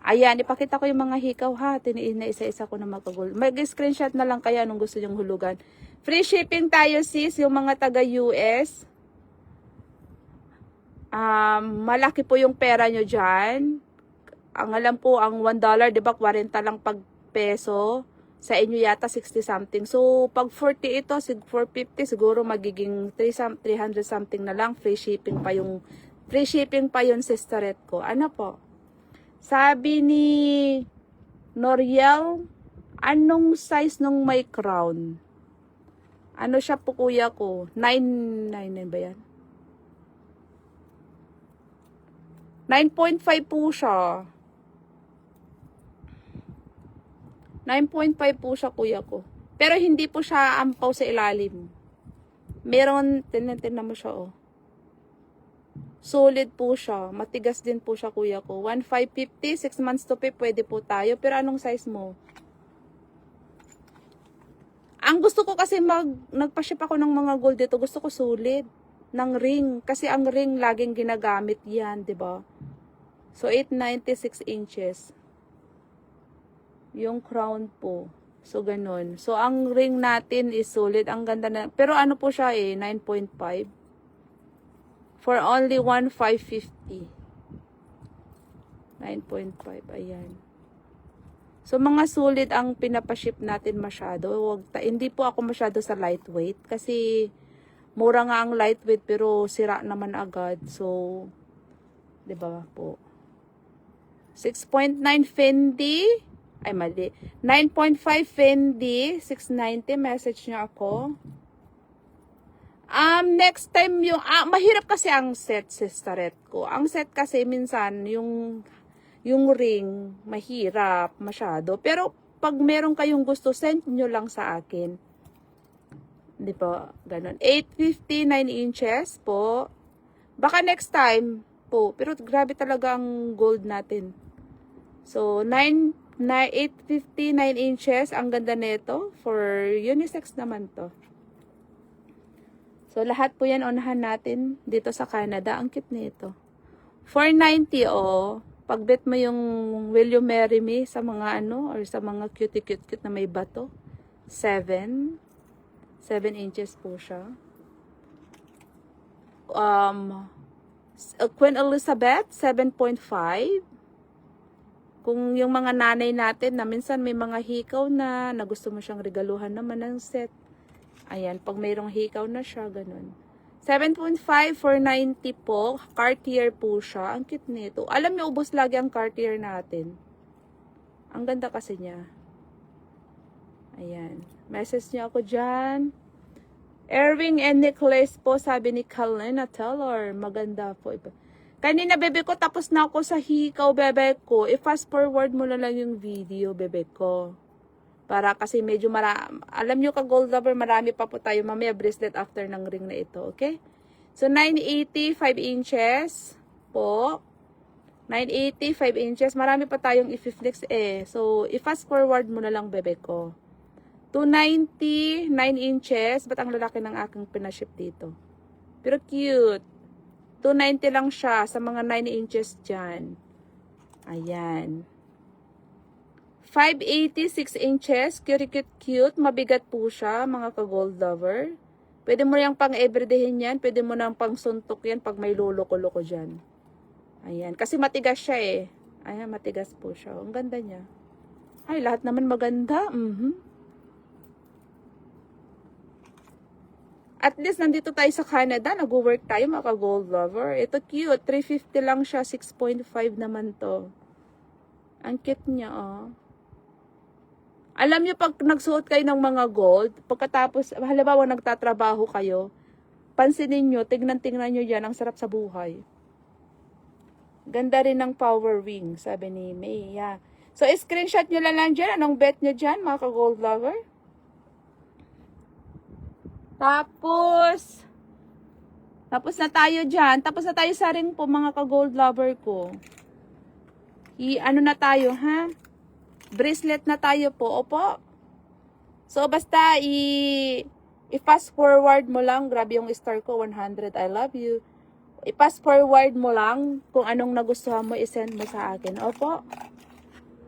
Ayan, ipakita ko yung mga hikaw ha. Tiniin na isa-isa ko na mag-gold. Mag-screenshot na lang kaya nung gusto yung hulugan. Free shipping tayo sis, yung mga taga-US. Malaki po yung pera nyo dyan. Ang alam ko, ang $1, di ba, 40 lang pag peso. Sa inyo yata 60 something. So, pag 40 ito, 450, siguro magiging 300 something na lang. Free shipping pa yung sisterette ko. Ano po? Sabi ni Noriel, anong size nung may crown? Ano siya po kuya ko? 999 ba yan? 9.5 po siya. 9.5 po siya kuya ko. Pero hindi po siya ampaw sa ilalim. Meron, tinan mo siya oh. Solid po siya. Matigas din po siya kuya ko. 1,550, 6 months to pay, pwede po tayo. Pero anong size mo? Ang gusto ko kasi nagpa-ship ako ng mga gold dito. Gusto ko solid. Ng ring. Kasi ang ring laging ginagamit yan, 'di ba? So, 896 inches. Yung crown po. So, ganun. So, ang ring natin is solid. Ang ganda na. Pero ano po siya 9.5. For only 1,550. 9.5. Ayan. So, mga solid ang pinapaship natin masyado. Hindi po ako masyado sa lightweight. Kasi, mura nga ang lightweight pero sira naman agad. So, 'di ba po? 6.9 Fendi. Ay, mali. 9.5 Fendi. 690. Message niya ako. Next time yung... mahirap kasi ang set, sisterette ko. Ang set kasi minsan, yung ring, mahirap masyado. Pero, pag meron kayong gusto, send nyo lang sa akin. Di ba? Ganon. 850, 9 inches po. Baka next time po. Pero grabe talaga ang gold natin. So, 850, 9 inches. Ang ganda nito. For unisex naman to. So, lahat po yan onahan natin dito sa Canada. Ang cute nito. 490 oh. Pagbit mo yung Will You Marry Me sa mga or sa mga cute na may bato. 7 inches po siya. Queen Elizabeth, 7.5. Kung yung mga nanay natin na minsan may mga hikaw na gusto mo siyang regaluhan naman ng set. Ayan, pag mayroong hikaw na siya, ganun. 7.5 for 90 po. Cartier po siya. Ang cute nito. Alam niyo, ubos lagi ang Cartier natin. Ang ganda kasi niya. Ayan. Message niya ako dyan. Earring and necklace po, sabi ni Kalena Taylor. Maganda po. Kanina, bebe ko, tapos na ako sa hikaw, bebe ko. I-fast forward mo na lang yung video, bebe ko. Para kasi medyo alam nyo ka gold lover, marami pa po tayo mamaya bracelet after ng ring na ito, okay? So, 980, 5 inches po. 980, 5 inches. Marami pa tayong i-flex eh. So, i-fast forward mo na lang, bebe ko. 290, 9 inches. Ba't ang lalaki ng aking pinaship dito? Pero cute. 290 lang siya sa mga 9 inches dyan. Ayan. 580, 6 inches. Cute. Mabigat po siya, mga ka-gold lover. Pwede mo yung pang everydayhin yan. Pwede mo nang pang suntok yan pag may luloko-loko dyan. Ayan. Kasi matigas siya eh. Ayan, matigas po siya. Ang ganda niya. Ay, lahat naman maganda. At least, nandito tayo sa Canada. Nag-work tayo, mga ka-gold lover. Ito cute. 350 lang siya. 6.5 naman to. Ang cute niya, oh. Alam niyo, pag nagsuot kayo ng mga gold, pagkatapos, halimbawa nagtatrabaho kayo, pansinin niyo, tingnan niyo yan, ang sarap sa buhay. Ganda rin ng power ring, sabi ni May. Yeah. So, screenshot niyo lang dyan. Anong bet niyo dyan, mga ka-gold lover? Tapos na tayo dyan. Tapos na tayo sa ring po, mga ka-gold lover ko. Ano na tayo, ha? Bracelet na tayo po. Opo. So, basta i-fast forward mo lang. Grabe yung star ko, 100. I love you. I-fast forward mo lang kung anong nagustuhan mo, isend mo sa akin. Opo.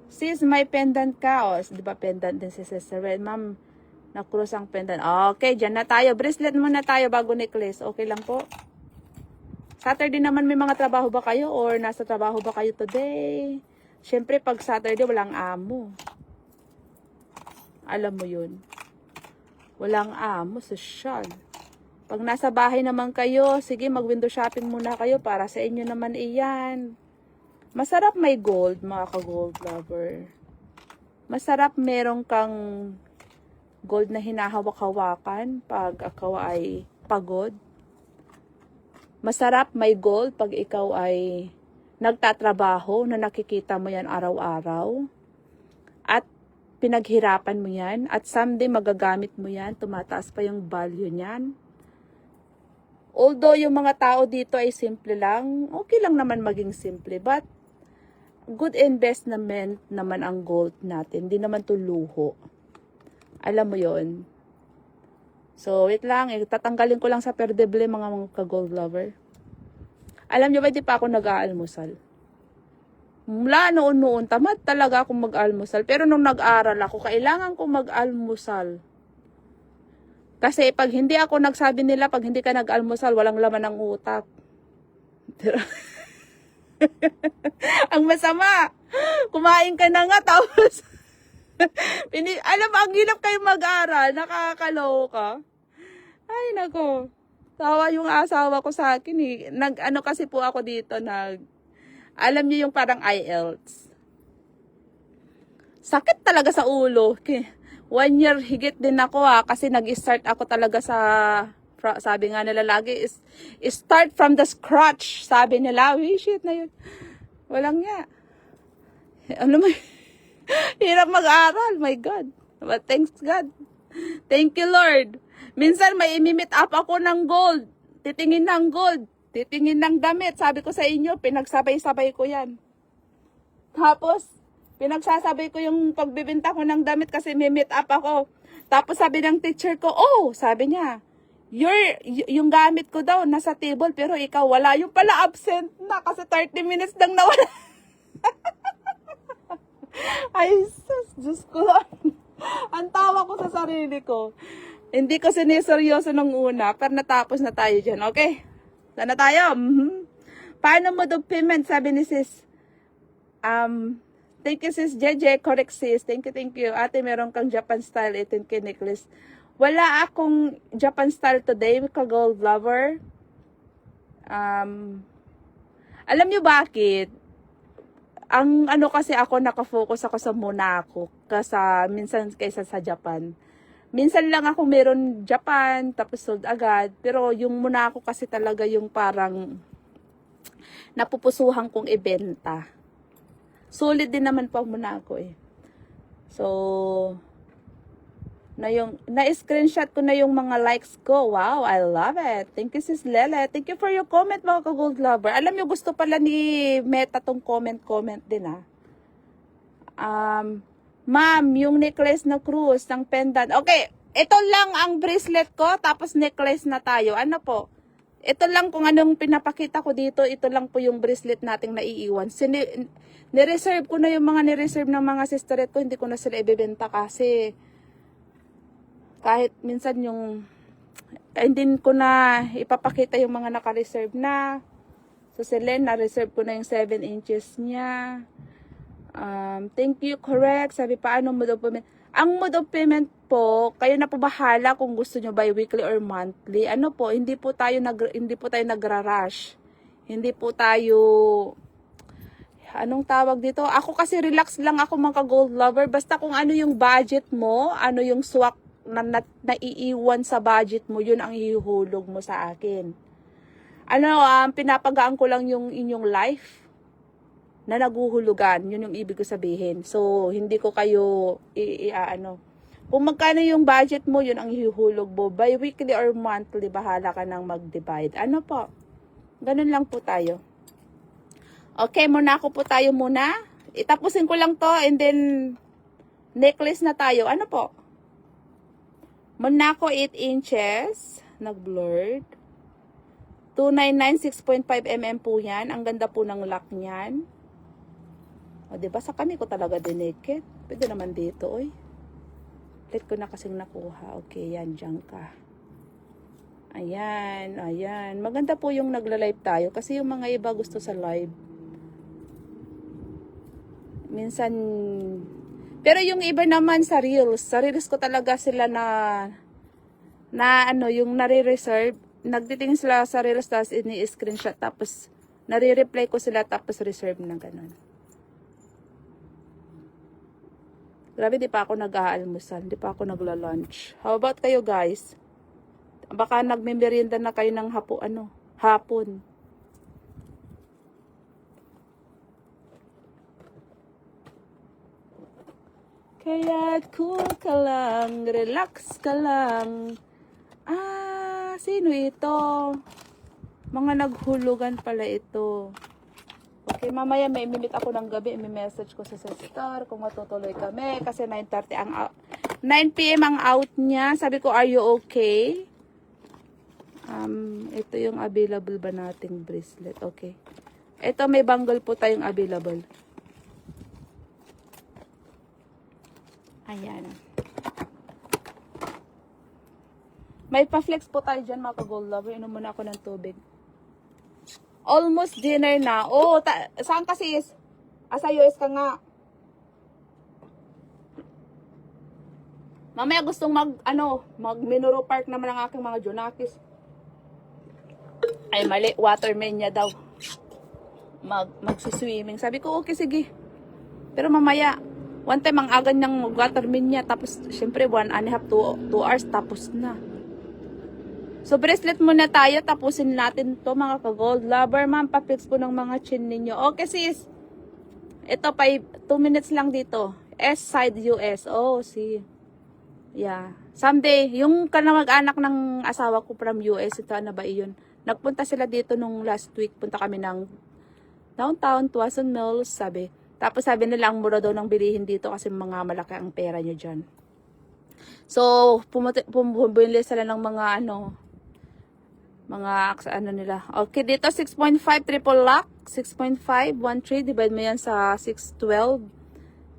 Sis, may pendant ka. O, di ba pendant din si Sister Red? Ma'am, na-cross ang pendant. Okay, dyan na tayo. Bracelet muna tayo bago necklace. Okay lang po. Saturday naman may mga trabaho ba kayo? Or nasa trabaho ba kayo today? Siyempre, pag Saturday, walang amo. Alam mo yun. Walang amo, sosyal. Pag nasa bahay naman kayo, sige, mag-window shopping muna kayo para sa inyo naman iyan. Masarap may gold, mga ka-gold lover. Masarap merong kang gold na hinahawak-hawakan pag ikaw ay pagod. Masarap may gold pag ikaw ay nagtatrabaho na nakikita mo yan araw-araw. At pinaghirapan mo yan. At someday magagamit mo yan. Tumataas pa yung value niyan. Although yung mga tao dito ay simple lang, okay lang naman maging simple. But good investment naman ang gold natin. Hindi naman to luho. Alam mo yon. So, wait lang. Tatanggalin ko lang sa perdeble mga ka-gold lover. Alam nyo ba, di pa ako nag-aalmusal. Mula noon, tamad talaga akong mag-almusal. Pero nung nag-aral ako, kailangan kong mag-almusal. Kasi pag hindi ako nagsabi nila, pag hindi ka nag-almusal, walang laman ng utak. Ang masama. Kumain ka na nga, tapos alam mo, ang hirap kayo mag-aral, nakakaloka. Ay, nako. Tawa yung asawa ko sa akin eh. Ano kasi po ako dito, alam niyo yung parang IELTS. Sakit talaga sa ulo. 1 year higit din ako kasi nag-start ako talaga sabi nga nila lagi, start from the scratch. Sabi nila, shit na yun. Walang nga. Ano mo, hirap mag-aral, my God. But thanks God. Thank you, Lord. Minsan may imimit up ako ng gold. Titingin ng gold. Titingin ng damit. Sabi ko sa inyo, pinagsabay-sabay ko yan. Tapos, pinagsasabay ko yung pagbibenta ko ng damit kasi may meet up ako. Tapos sabi ng teacher ko, sabi niya, yung gamit ko daw nasa table pero ikaw wala. Yung pala absent na kasi 30 minutes lang nawala. Ay, Diyos ko lang. Ang tawa ko sa sarili ko. Hindi ko siniseryoso nung una, pero natapos na tayo dyan. Okay? Sana tayo. Paano mo do payment? Sabi ni sis. Thank you sis JJ. Correct sis. Thank you. Ate, meron kang Japan style 18K necklace. Wala akong Japan style today, ka-gold lover. Alam nyo bakit? Ang ano kasi ako, nakafocus ako sa Monaco minsan kaysa sa Japan. Minsan lang ako meron Japan, tapos sold agad. Pero yung Monaco kasi talaga yung parang napupusuhan kong ibenta. Solid din naman pa Monaco eh. So, na-screenshot ko na yung mga likes ko. Wow, I love it. Thank you, Sis Lele. Thank you for your comment, mga ka-gold lover. Alam nyo, gusto pala ni Meta tong comment din Ma'am, yung necklace na cruise, ng pendant. Okay, ito lang ang bracelet ko, tapos necklace na tayo. Ano po? Ito lang kung anong pinapakita ko dito, ito lang po yung bracelet nating naiiwan. Nireserve ko na yung mga nireserve ng mga sisterette ko, hindi ko na sila ibebenta kasi kahit minsan yung hindi ko na ipapakita yung mga naka-reserve na. So si Len, na-reserve ko na yung 7 inches niya. Thank you, correct. Sabi pa, ano mode of payment? Ang mode of payment po, kayo na po bahala kung gusto nyo bi-weekly or monthly. Ano po, hindi po tayo nagra-rush. Hindi po tayo, anong tawag dito? Ako kasi relax lang ako mga gold lover. Basta kung ano yung budget mo, ano yung swak na naiiwan sa budget mo, yun ang ihuhulog mo sa akin. Ano, pinapagaan ko lang yung inyong life na naguhulugan. Yun yung ibig ko sabihin. So, hindi ko kayo ano. Kung magkano yung budget mo, yun ang ihuhulog mo. Bi-weekly or monthly, bahala ka nang mag-divide. Ano po? Ganun lang po tayo. Okay, Monaco po tayo muna. Itapusin ko lang to and then necklace na tayo. Ano po? Monaco 8 inches. Nag-blurred. 299, 6.5 mm po yan. Ang ganda po ng lock niyan. O, diba? Sa kami ko talaga dinikit. Pwede naman dito, oy. Let ko na kasing nakuha. Okay, yan, dyan ka. Ayan, ayan. Maganda po yung nagla-live tayo. Kasi yung mga iba gusto sa live. Minsan, pero yung iba naman sa Reels. Sa Reels ko talaga sila na ano, yung nare-reserve. Nagtitingin sila sa Reels, tapos ini-screenshot, tapos nare-reply ko sila, tapos reserve na ganun. Grabe, di pa ako nag-aalmusal, di pa ako nagla-lunch. How about kayo guys? Baka nagme-merienda na kayo ng hapon. Kaya cool ka lang, relax ka lang. Sino ito? Mga naghulugan pala ito. Okay, mamaya may imimit ako ng gabi, imi-message ko sa sister kung matutuloy kami. Kasi 9:30 ang 9 PM ang out niya. Sabi ko, are you okay? Ito yung available ba nating bracelet? Okay. Ito, may bangle po tayong available. Ayan. May pa-flex po tayo dyan mga ka-gold lover. Inom muna ako ng tubig. Almost dinner na. Oh, saan kasi is? Sa US ka nga. Mamaya gustong mag-Minuro Park naman ang aking mga Junakis. Ay, mali. Waterman niya daw. Magsuswimming. Sabi ko, okay, sige. Pero mamaya, one time ang agan niyang waterman niya. Tapos, syempre, 1.5 to 2 hours. Tapos na. So, bracelet muna tayo. Tapusin natin to mga ka-gold lover. Ma'am, pa-fix po ng mga chin ninyo. Okay, sis. Ito, 2 minutes lang dito. S side US. Oh, see. Yeah. Someday, yung mag-anak ng asawa ko from US, ito, ano ba iyon? Nagpunta sila dito nung last week. Punta kami ng downtown, Tuason Mills, sabi. Tapos sabi nila, ang mura daw ng bilihin dito kasi mga malaki ang pera nyo dyan. So, bumili sila ng mga nila. Okay, dito 6.5 triple lock, 6.5, 1.3, divide mo yan sa 6.12.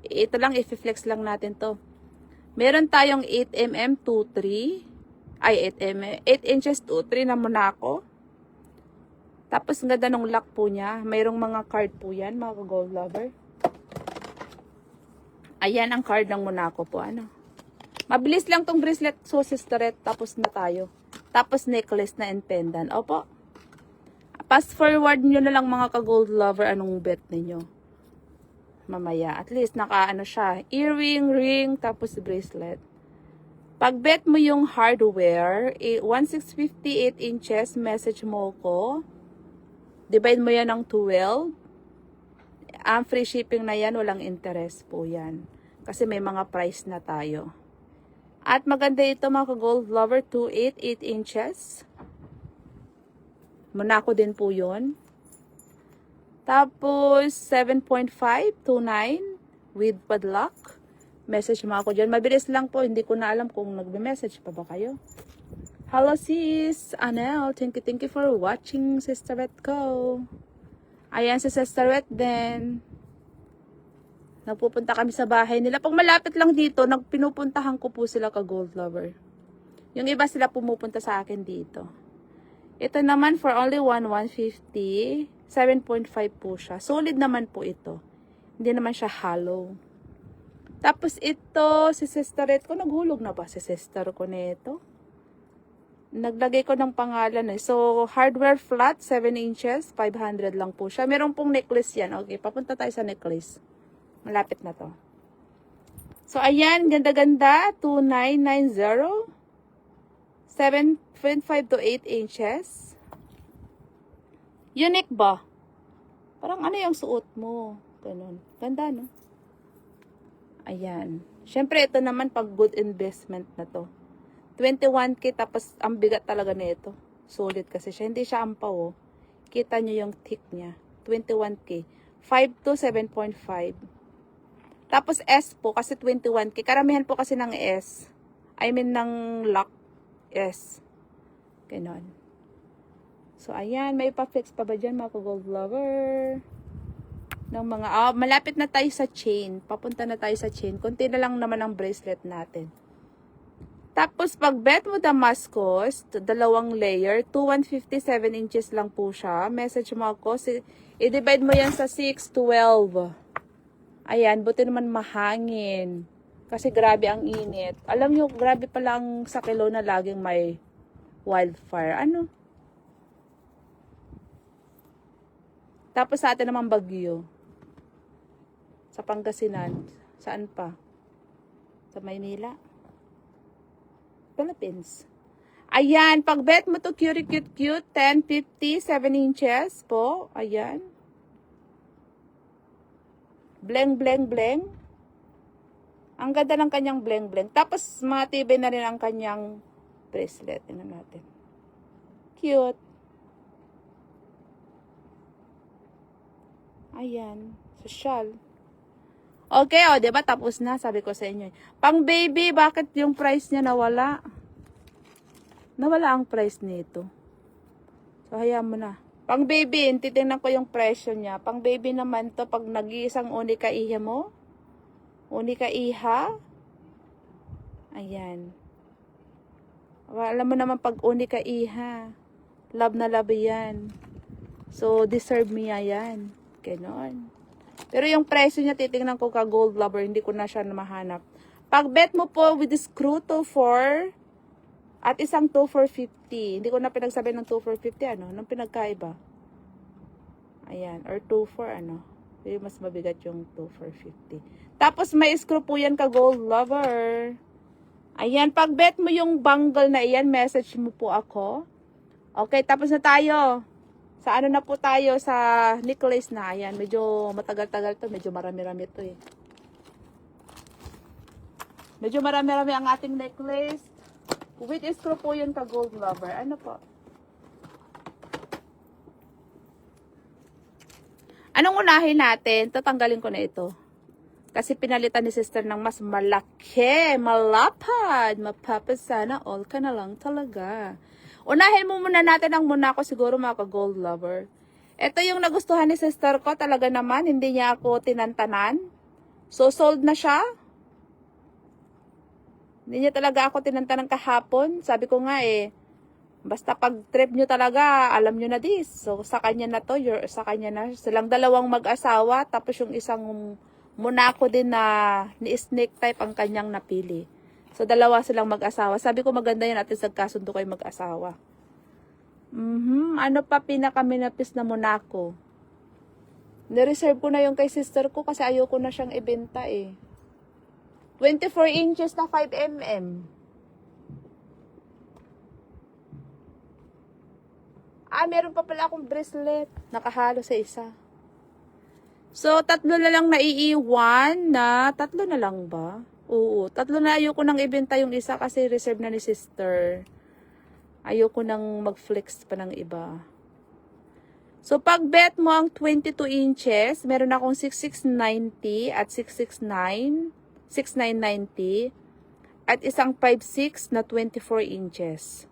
Ito lang, i-flex lang natin to. Meron tayong 8mm 2.3, ay 8 inches 2.3 na Monaco. Tapos ang ganda ng lock po niya. Mayroong mga card po yan, mga gold lover. Ayan ang card ng Monaco po, Mabilis lang tong bracelet, so sisterette, tapos na tayo. Tapos necklace na and pendant. Opo. Fast forward nyo na lang mga ka-gold lover anong bet ninyo. Mamaya. At least siya. Earring, ring, tapos bracelet. Pag bet mo yung hardware, 1,650, 8 inches, message mo ko. Divide mo yan ng 12. Ang free shipping na yan, walang interest po yan. Kasi may mga price na tayo. At maganda ito mga ka-gold lover, 2.8, 8 inches. Monaco din po yun. Tapos, 7.5, 2.9 with padlock. Message mo ako dyan. Mabilis lang po, hindi ko na alam kung nagbe-message pa ba kayo. Hello sis, Anel. Thank you for watching, Sister Vet ko. Ayan si Sister Vet din. Nagpupunta kami sa bahay nila. Pag malapit lang dito, pinupuntahan ko po sila ka Gold Lover. Yung iba sila pumupunta sa akin dito. Ito naman for only 150. 7.5 po siya. Solid naman po ito. Hindi naman siya hollow. Tapos ito, si Sister Vet ko. Naghulog na ba si Sister ko nito? Naglagay ko ng pangalan eh. So, hardware flat, 7 inches, 500 lang po siya. Meron pong necklace yan. Okay, papunta tayo sa necklace. Malapit na to. So, ayan, ganda-ganda. 2990. 7.5 to 8 inches. Unique ba? Parang ano yung suot mo? Ganun. Ganda, no? Ayan. Siyempre, ito naman pag good investment na to. 21K, tapos ang bigat talaga nito. Solid kasi siya. Hindi siya ampaw, oh. Kita nyo yung thick niya. 21K. 5 to 7.5. Tapos S po, kasi 21K. Karamihan po kasi ng S. I mean, ng lock S. Ganon. So, ayan. May pa-flex pa ba dyan, mga gold lover? Ng mga, malapit na tayo sa chain. Papunta na tayo sa chain. Kunti na lang naman ang bracelet natin. Tapos, pag bet mo Damascus, dalawang layer, 2,157 inches lang po siya. Message mo ako, i-divide mo yan sa 6, 12. Ayan, buti naman mahangin. Kasi grabe ang init. Alam nyo, grabe pala ang sa kilo na laging may wildfire. Ano? Tapos sa atin naman bagyo. Sa Pangasinan. Saan pa? Sa Maynila. Philippines. Ayan, pag bet mo to cute, 10, 50, 7 inches po. Ayan. Bleng, bleng, bleng. Ang ganda ng kanyang bleng, bleng. Tapos, matibay na rin ang kanyang bracelet. Tingnan natin. Cute. Ayan. Social. Okay, o, diba? Tapos na, sabi ko sa inyo. Pang baby, bakit yung price niya nawala? Nawala ang price nito. So, hayaan mo na. Pang baby, titingnan ko yung presyo niya. Pang baby naman to, pag nag-iisang unika iha mo. Unika iha. Ayan. Alam mo naman pag unika iha. Love na love yan. So, deserve me yan. Ganon. Pero yung presyo niya, titingnan ko ka gold lover, hindi ko na siya mahanap. Pag bet mo po with the screw to 4 at isang 2 for 50. Hindi ko na pinagsabi ng 2 for 50, ano? Nung pinagkaiba. Ayan. Or 2 for ano? Yung mas mabigat yung 2 for 50. Tapos may screw po yan ka gold lover. Ayan. Pag bet mo yung bangle na iyan, message mo po ako. Okay, tapos na tayo. Sa ano na po tayo, sa necklace na. Ayan, medyo matagal-tagal to. Medyo marami-rami to eh. Medyo marami-rami ang ating necklace. With screw po yun ka gold lover. Ano po? Anong unahin natin? Tatanggalin ko na ito. Kasi pinalitan ni sister ng mas malaki, malapad, mapapasana all ka na lang talaga. Unahin mo muna natin ang muna ko siguro mga ka-gold lover. Ito yung nagustuhan ni sister ko. Talaga naman, hindi niya ako tinantanan. So, sold na siya. Hindi niya talaga ako tinantanan kahapon. Sabi ko nga eh, basta pag trip nyo talaga, alam nyo na this. So, sa kanya na to, sa kanya na. Silang dalawang mag-asawa, tapos yung isang muna ko din na ni snake type ang kanyang napili. So, dalawa silang mag-asawa. Sabi ko maganda yun at least nagkasundo kayo mag-asawa. Ano pa pinakaminapis na Monaco? Nireserve ko na yung kay sister ko kasi ayoko na siyang ibenta eh. 24 inches na 5mm. Meron pa pala akong bracelet. Nakahalo sa isa. So, 3 na lang naiiwan na. 3 na lang ba? Oo, 3 na. Ayoko nang ibenta yung isa kasi reserve na ni sister. Ayoko nang mag-flex pa ng iba. So, pag bet mo ang 22 inches, meron akong 6690 at 669, 6990 at isang 56 na 24 inches.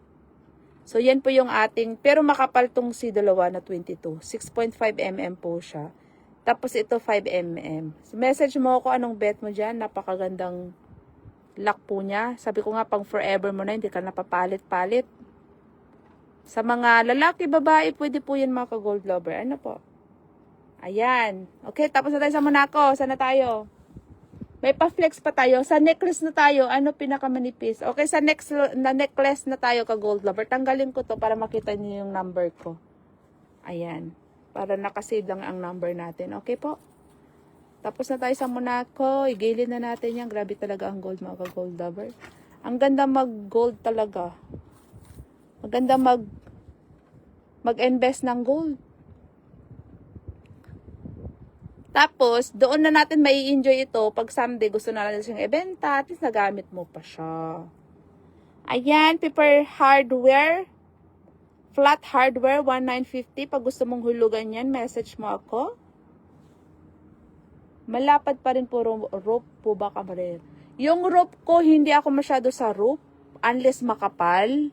So, yan po yung ating, pero makapal tong si dalawa na 22. 6.5 mm po siya. Tapos ito 5 mm. So, message mo ako anong bet mo dyan. Napakagandang lock po niya. Sabi ko nga, pang forever mo na, hindi ka napapalit-palit. Sa mga lalaki, babae, pwede po yan mga ka-gold lover. Ano po? Ayan. Okay, tapos na tayo sa Monaco. Saan na tayo? May pa-flex pa tayo. Sa necklace na tayo, ano pinakamanipis? Okay, sa next na necklace na tayo ka gold lover. Tanggalin ko to para makita niyo yung number ko. Ayan. Para nakasave lang ang number natin. Okay po? Tapos na tayo sa Monaco. Igilid na natin yan. Grabe talaga ang gold mga ka gold lover. Ang ganda mag-gold talaga. Maganda mag-invest ng gold. Tapos, doon na natin mai-enjoy ito. Pag someday gusto na natin siyang ibenta, at least nagamit mo pa siya. Ayan, paper hardware. Flat hardware, 1,950. Pag gusto mong hulugan yan, message mo ako. Malapad pa rin po rope po ba kamarir. Yung rope ko, hindi ako masyado sa rope. Unless makapal.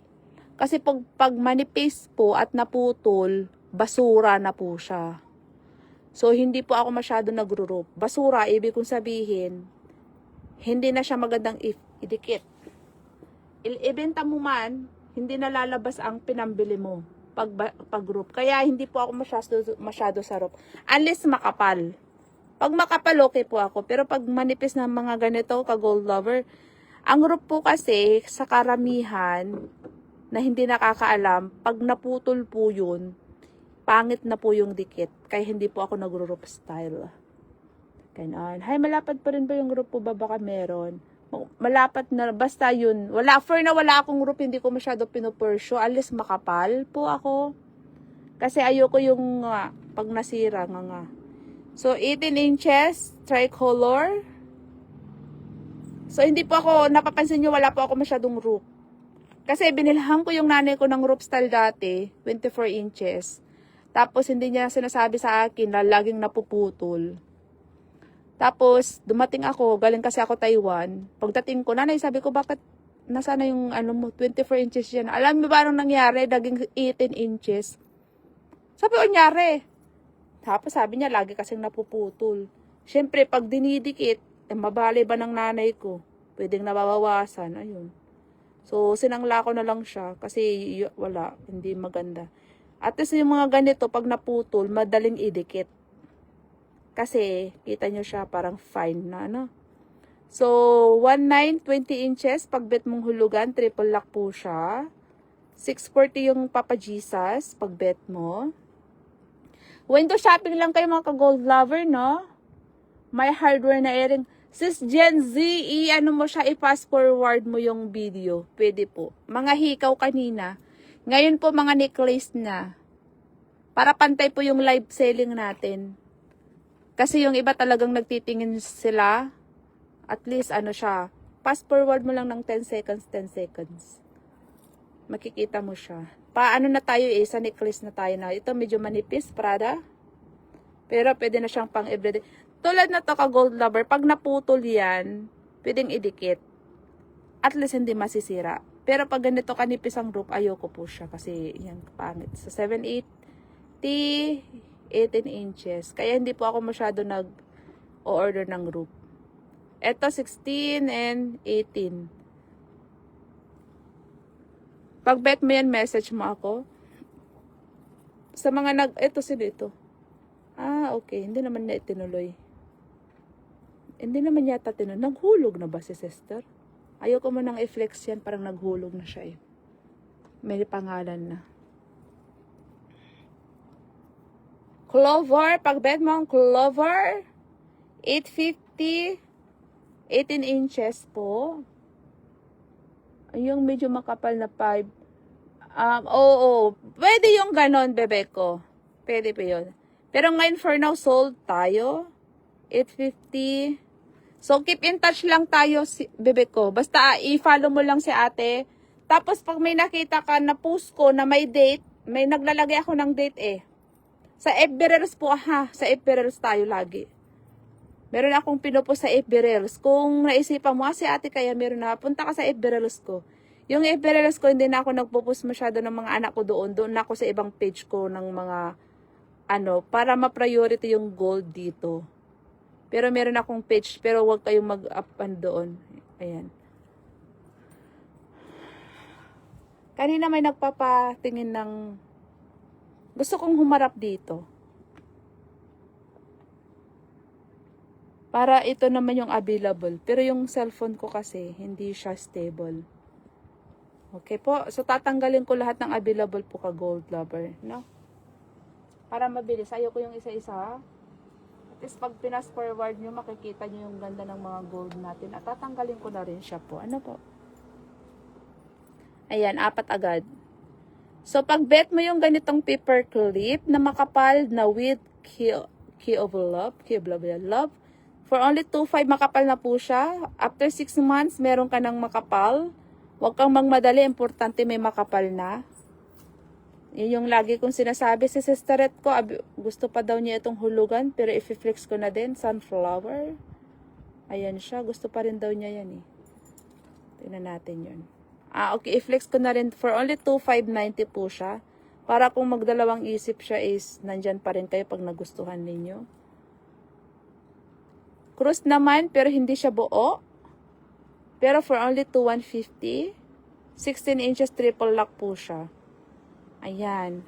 Kasi pag manipis po at naputol, basura na po siya. So, hindi po ako masyado nagro-rope. Basura, ibig kong sabihin, hindi na siya magandang idikit. Ibenta mo man, hindi na lalabas ang pinambili mo pag rope. Kaya hindi po ako masyado sa rope. Unless makapal. Pag makapal, okay po ako. Pero pag manipis na mga ganito, ka-gold lover, ang rope po kasi, sa karamihan, na hindi nakakaalam, pag naputol po yun, pangit na po yung dikit. Kaya hindi po ako nagro-rope style. Ganon. Hay, malapad pa rin ba yung rope po ba? Baka meron. Malapad na. Basta yun. Wala akong rope. Hindi ko masyado pinupursyo. Alis makapal po ako. Kasi ayoko yung pag nasira nga. So, 18 inches. Tricolor. So, hindi po ako, napapansin nyo, wala po ako masyadong rope. Kasi binilhan ko yung nanay ko ng rope style dati. 24 inches. Tapos, hindi niya sinasabi sa akin na laging napuputol. Tapos, dumating ako, galing kasi ako Taiwan. Pagdating ko, nanay, sabi ko, bakit nasana yung 24 inches yan? Alam mo ba anong nangyari? Naging 18 inches. Sabi ko, nangyari. Tapos, sabi niya, lagi kasing napuputol. Siyempre, pag dinidikit, mabali ba ng nanay ko? Pwedeng nababawasan. Ayun. So, sinangla ko na lang siya kasi wala, hindi maganda. At least yung mga ganito, pag naputol, madaling idikit. Kasi, kita nyo siya parang fine na, no? So, 1,920 inches, pag bet mong hulugan, triple lock po siya. 640 yung Papa Jesus, pag bet mo. Window shopping lang kayo mga ka-gold lover, no? May hardware na airing. Sis Gen Z, ano mo siya, i-fast forward mo yung video. Pwede po. Mga hikaw kanina. Ngayon po mga necklace na. Para pantay po yung live selling natin. Kasi yung iba talagang nagtitingin sila. At least siya. Fast forward mo lang ng 10 seconds, 10 seconds. Makikita mo siya. Paano na tayo sa necklace na tayo na. Ito medyo manipis, Prada. Pero pwede na siyang pang everyday. Tulad na to ka gold lover, pag naputol yan, pwedeng idikit. At least hindi masisira. Pero pag ganito kanipis ang rope, ayoko po siya kasi yan pangit. So 780, 18 inches. Kaya hindi po ako masyado nag-order ng rope. Ito 16 and 18. Pag bet mo yan, message mo ako. Sa mga ito sila ito. Okay. Hindi naman na tinuloy. Hindi naman yata tinuloy. Naghulog na ba si sister? Ayoko mo nang i-flex yan. Parang naghulog na siya eh. May pangalan na. Clover. Pag bet mo ang Clover. 850. 18 inches po. Yung medyo makapal na 5. Oo. Pwede yung ganon, bebe ko. Pwede pa yun. Pero ngayon for now, sold tayo. 850. So, keep in touch lang tayo, bebe ko. Basta, i-follow mo lang si ate. Tapos, pag may nakita ka na post ko na may date, may naglalagay ako ng date eh. Sa FB Reels po, Sa FB Reels tayo lagi. Meron akong pinupost sa FB Reels. Kung naisipan mo, si ate kaya meron na, punta ka sa FB Reels ko. Yung FB ko, hindi na ako nagpo-post masyado ng mga anak ko doon. Doon na ako sa ibang page ko ng mga, para ma-priority yung gold dito. Pero meron akong page, pero huwag kayong mag-up doon. Ayan. Kanina may nagpapatingin ng, gusto kong humarap dito. Para ito naman yung available. Pero yung cellphone ko kasi, hindi siya stable. Okay po. So, tatanggalin ko lahat ng available po ka gold lover. No? Para mabilis. Ayoko yung isa-isa. At least pag pinas forward nyo, makikita nyo yung ganda ng mga gold natin. At tatanggalin ko na rin siya po. Ano po? Ayan, 4 agad. So, pag bet mo yung ganitong paper clip na makapal na with key of love, for only 2.5 makapal na po siya. After 6 months, meron ka ng makapal. Huwag kang magmadali, importante may makapal na. Yun yung lagi kong sinasabi sa sisterette ko. Gusto pa daw niya itong hulugan, pero i-flex ko na din. Sunflower. Ayan siya, gusto pa rin daw niya yan eh. Tingnan natin yun. Okay, i-flex ko na rin. For only 2.590 po siya. Para kung magdalawang isip siya is, nandyan pa rin kayo pag nagustuhan ninyo. Cross naman, pero hindi siya buo. Pero for only 2,150. 16 inches triple lock po siya. Ayan.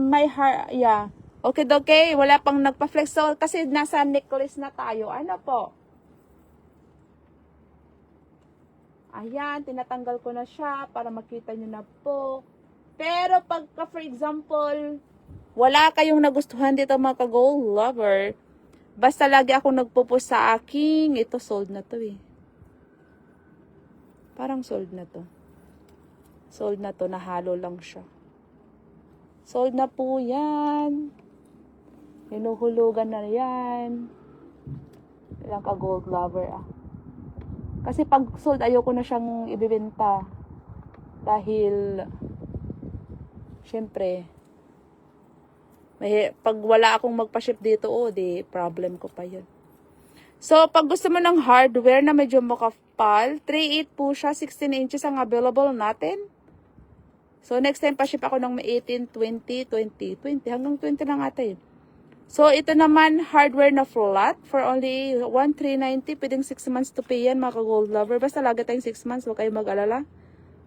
My heart, yeah. Okay. Wala pang nagpa-flex. So, kasi nasa necklace na tayo. Ano po? Ayan, tinatanggal ko na siya para makita nyo na po. Pero pagka, for example, wala kayong nagustuhan dito mga ka-gold lover, basta lagi akong nagpo-post sa aking, ito sold na to eh. Parang sold na to. Sold na to, nahalo lang siya. Sold na po yan. Hinuhulugan na yan. Ilang ka-gold lover ah. Kasi pag sold, ayoko na siyang ibibenta. Dahil, syempre, pag wala akong magpa-ship dito, di problem ko pa yun. So, pag gusto mo ng hardware na medyo makapal, 3.8 po siya, 16 inches ang available natin. So, next time pa-ship ako ng 18, 20, hanggang 20 lang ata yun. So, ito naman, hardware na flat for only 1,390. Pwedeng 6 months to pay yan, mga gold lover. Basta lagi tayong 6 months, huwag kayong mag-alala.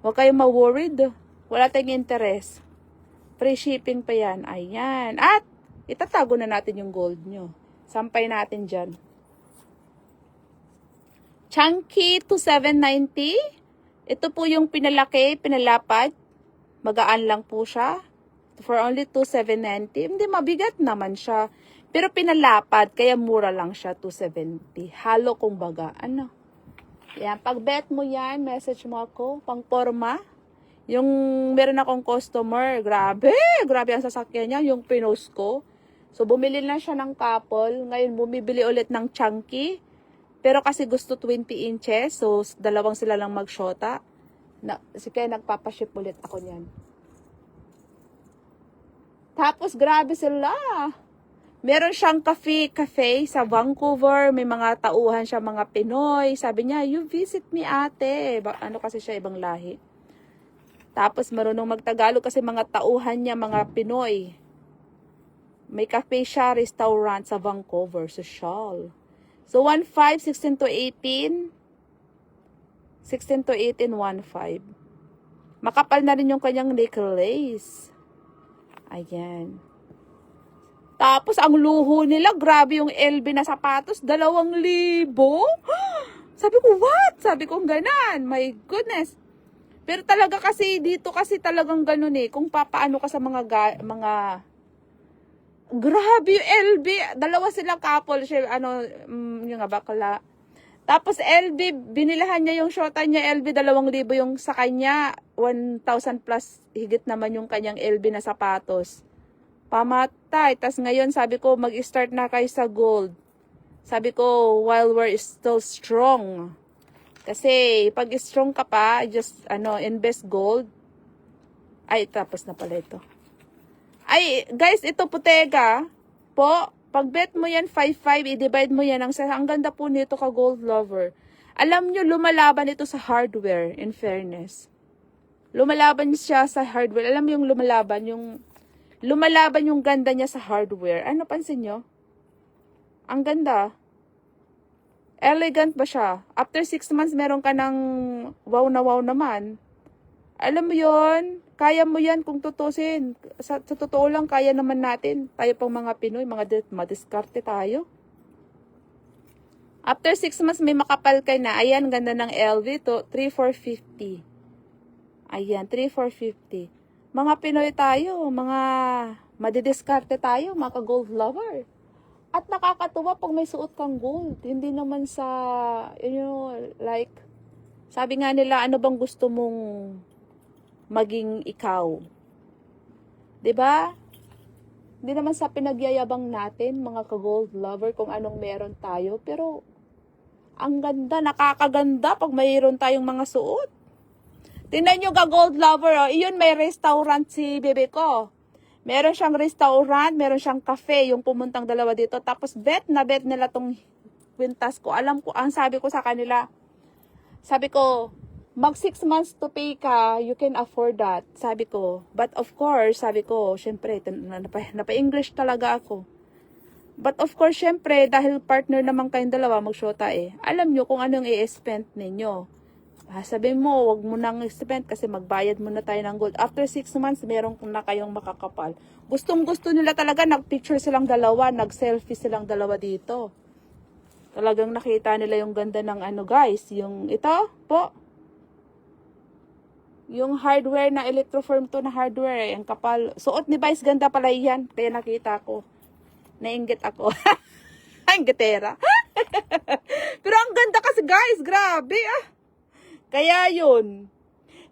Huwag kayong ma-worried. Wala tayong interest. Free shipping pa yan. Ayan. At, itatago na natin yung gold nyo. Sampay natin dyan. Chunky to 790. Ito po yung pinalaki, pinalapad. Magaan lang po siya. For only 2,790. Hindi, mabigat naman siya. Pero pinalapad, kaya mura lang siya, 270. Halo kumbaga. Ano? Yan, pag bet mo yan, message mo ako, pang forma. Yung meron akong customer, grabe ang sasakyan niya, yung pinost ko. So, bumili na siya ng couple. Ngayon, bumibili ulit ng chunky. Pero kasi gusto 20 inches, so dalawang sila lang mag-shota. Kaya nagpapaship ulit ako niyan. Tapos, grabe sila. Meron siyang cafe sa Vancouver. May mga tauhan siya, mga Pinoy. Sabi niya, you visit me ate. Ano kasi siya, ibang lahi. Tapos, marunong magtagalog kasi mga tauhan niya, mga Pinoy. May cafe siya, restaurant sa Vancouver, social. So, 1.5, 16 to 18. 16 to 18, 1.5. Makapal na rin yung kanyang necklace. Ayan. Tapos, ang luho nila, grabe yung LB na sapatos, 2,000. Sabi ko, what? Sabi ko, ganan. My goodness. Pero talaga kasi, dito kasi talagang ganun eh. Kung papaano ka sa mga grabe yung LB. 2 silang couple. Siya, yung nga bakla. Tapos, LB, binilahan niya yung shota niya, LB, 2,000 yung sa kanya. 1,000 plus higit naman yung kanyang LB na sapatos. Pamatay. Tas ngayon, sabi ko, mag-start na kayo sa gold. Sabi ko, while we're still strong. Kasi, pag strong ka pa, just, invest gold. Ay, tapos na pala ito. Ay, guys, ito putega. Po, pag bet mo yan, 5.5, i-divide mo yan. Ang ganda po nito ka gold lover. Alam nyo, lumalaban ito sa hardware, in fairness. Lumalaban siya sa hardware. Alam mo yung lumalaban yung ganda niya sa hardware. Ano, pansin nyo? Ang ganda. Elegant ba siya? After 6 months, meron ka ng wow na wow naman. Alam mo yon, kaya mo yan kung tutusin. Sa totoo lang, kaya naman natin. Tayo pang mga Pinoy, madiskarte tayo. After 6 months, may makapal ka na. Ayan, ganda ng LV to, 3,450. Ayan, 3,450. Mga Pinoy tayo, mga madidiskarte tayo, mga gold lover. At nakakatuwa pag may suot kang gold. Hindi naman sa, like, sabi nga nila, ano bang gusto mong maging ikaw? 'Di ba? Hindi naman sa pinagyayabang natin, mga ka-gold lover, kung anong meron tayo. Pero, ang ganda, nakakaganda pag mayroon tayong mga suot. Tingnan nyo ka-gold lover, oh. Iyon, may restaurant si bebe ko. Meron siyang restaurant, meron siyang cafe, yung pumuntang dalawa dito. Tapos, bet nila tong kwintas ko. Alam ko, ang sabi ko sa kanila, sabi ko, mag 6 months to pay ka, you can afford that. Sabi ko. But of course, sabi ko, syempre, napa-English talaga ako. But of course, syempre, dahil partner naman kayong dalawa, mag-shota eh. Alam nyo kung anong i-spend ninyo. Sabi mo, wag mo nang spend kasi magbayad muna tayo ng gold. After 6 months, meron na kayong makakapal. Gustong-gusto nila talaga, nag-picture silang dalawa, nag-selfie silang dalawa dito. Talagang nakita nila yung ganda ng ano guys, yung ito po. Yung hardware na electroform to na hardware, ang kapal. Suot ni Vice, ganda pala yan. Kaya nakita ko. Nainggit ako. Ang gitera. Pero ang ganda kasi guys, grabe ah. Kaya yun.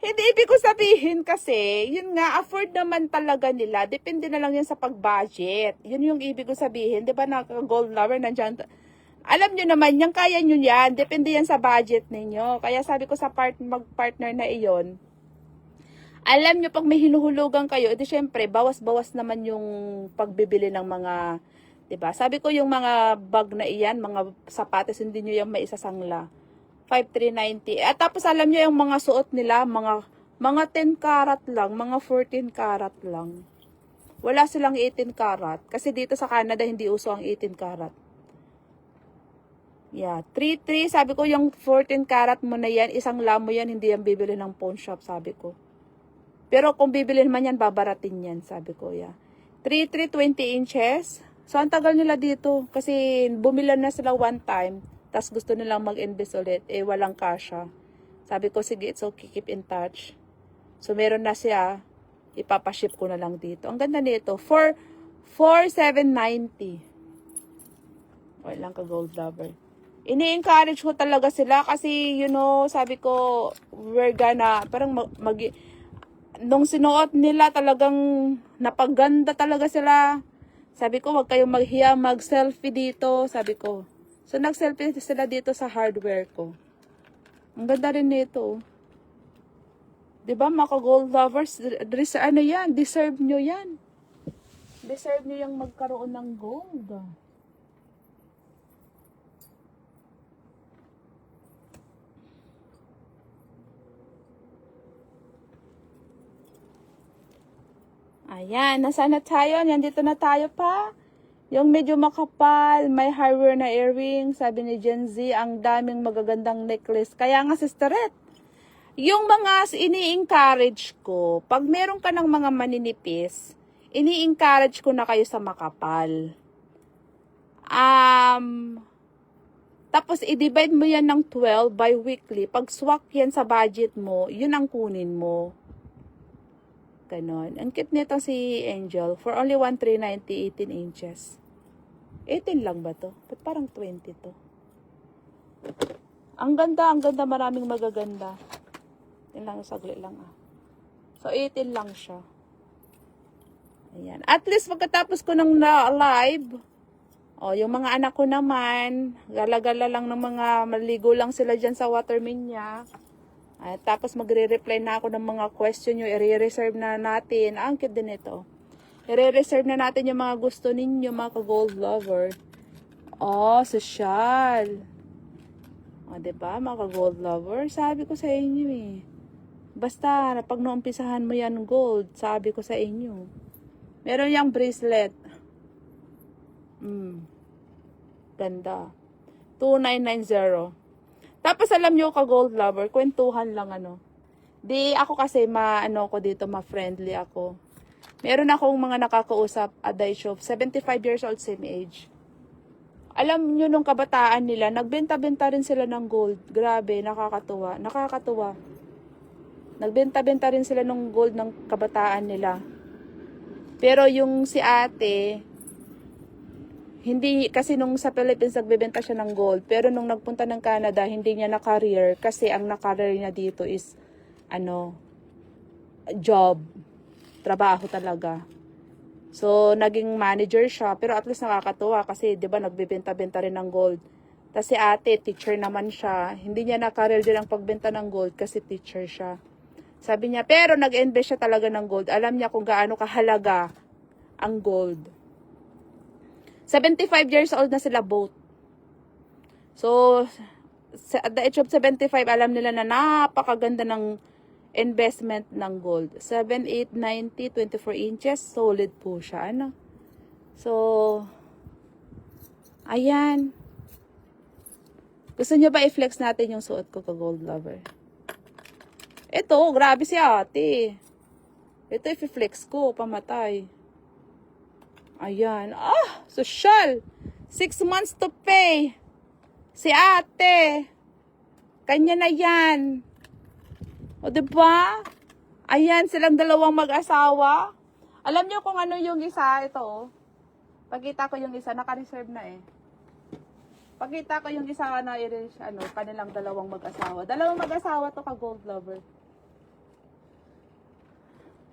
Hindi ibig ko sabihin kasi, yun nga, afford naman talaga nila. Depende na lang yan sa pag-budget. Yun yung ibig ko sabihin. Di ba naka-gold lover nandyan? Alam nyo naman, yung kaya nyo yan. Depende yan sa budget ninyo. Kaya sabi ko sa mag-partner na iyon, alam nyo, pag may hinuhulugan kayo, edi syempre, bawas-bawas naman yung pagbibili ng mga, diba? Sabi ko yung mga bag na iyan, mga sapatos, hindi nyo yung maisasangla. 5,390. At tapos alam nyo yung mga suot nila, mga 10 karat lang, mga 14 karat lang. Wala silang 18 karat. Kasi dito sa Canada, hindi uso ang 18 karat. Yeah, 3,3, sabi ko yung 14 karat mo na yan, isang lamo yan, hindi yan bibili ng pawn shop, sabi ko. Pero kung bibili naman yan, babaratin yan, sabi ko, yeah. 3,3, 20 inches. So, ang tagal nila dito. Kasi, bumila na sila one time. Tapos, gusto nilang mag-invest ulit. Eh, walang kasha. Sabi ko, sige, it's okay, keep in touch. So, meron na siya. Ipapaship ko na lang dito. Ang ganda nito. 4,790. Lang ka gold lover. Ini-encourage ko talaga sila kasi, sabi ko, we're gonna, parang nung sinuot nila talagang napaganda talaga sila. Sabi ko, wag kayong maghiya, mag-selfie dito, sabi ko. So, nag-selfie sila dito sa hardware ko. Ang ganda rin nito. Diba, mga gold lovers, ano yan, deserve nyo yan. Deserve nyo yung magkaroon ng gold. Ayan, nasaan na tayo? Nandito na tayo pa. Yung medyo makapal, may hardware na earring. Sabi ni Gen Z, ang daming magagandang necklace. Kaya nga, sisterette, yung mga ini-encourage ko, pag meron ka ng mga maninipis, ini-encourage ko na kayo sa makapal. Tapos, i-divide mo yan ng 12 by weekly. Pag swak yan sa budget mo, yun ang kunin mo. Ganon. Ang cute nito si Angel. For only 1,390, 18 inches. 18 lang ba to? Ba't parang 20 to? Ang ganda, maraming magaganda. Yan lang, saglit lang ah. So, 18 lang siya. Ayan. At least, pagkatapos ko ng live, yung mga anak ko naman, gala-gala lang ng mga maligo lang sila dyan sa watermin niya. At tapos magre-reply na ako ng mga question nyo, i-reserve na natin. Ang cute din ito. I-reserve na natin yung mga gusto ninyo, mga ka-gold lover. Oh, social. O, diba, mga gold lover? Sabi ko sa inyo eh. Basta, pag naumpisahan mo yan gold, sabi ko sa inyo. Meron yung bracelet. Ganda. 2990. Tapos alam nyo ka gold lover, kwentuhan lang ano. Di ako kasi ko dito, ma-friendly ako. Meron akong mga nakakausap at the age of 75 years old, same age. Alam nyo nung kabataan nila, nagbenta-benta rin sila ng gold. Grabe, nakakatuwa. Nakakatuwa. Nagbenta-benta rin sila ng gold ng kabataan nila. Pero yung si ate, hindi, kasi nung sa Philippines nagbebenta siya ng gold. Pero nung nagpunta ng Canada, hindi niya na-career. Kasi ang na-career niya dito is, job. Trabaho talaga. So, naging manager siya. Pero at least nakakatuwa kasi, di ba, nagbebenta-benta rin ng gold. Tapos si ate, teacher naman siya. Hindi niya na-career din ang pagbenta ng gold kasi teacher siya. Sabi niya, pero nag-invest siya talaga ng gold. Alam niya kung gaano kahalaga ang gold. 75 years old na sila both. So, at the age of 75, alam nila na napakaganda ng investment ng gold. 7, 8, 90, 24 inches. Solid po siya. So, ayan. Gusto niyo ba i-flex natin yung suot ko ka gold lover? Ito, grabe si ate. Ito i-flex ko, pamatay. Ayan. Social. 6 months to pay. Si ate. Kanya na yan. O, diba? Ayan, silang dalawang mag-asawa. Alam nyo kung ano yung isa, ito. Pagkita ko yung isa, naka-reserve na eh. Pagkita ko yung isa na kanilang dalawang mag-asawa. Dalawang mag-asawa to ka gold lover.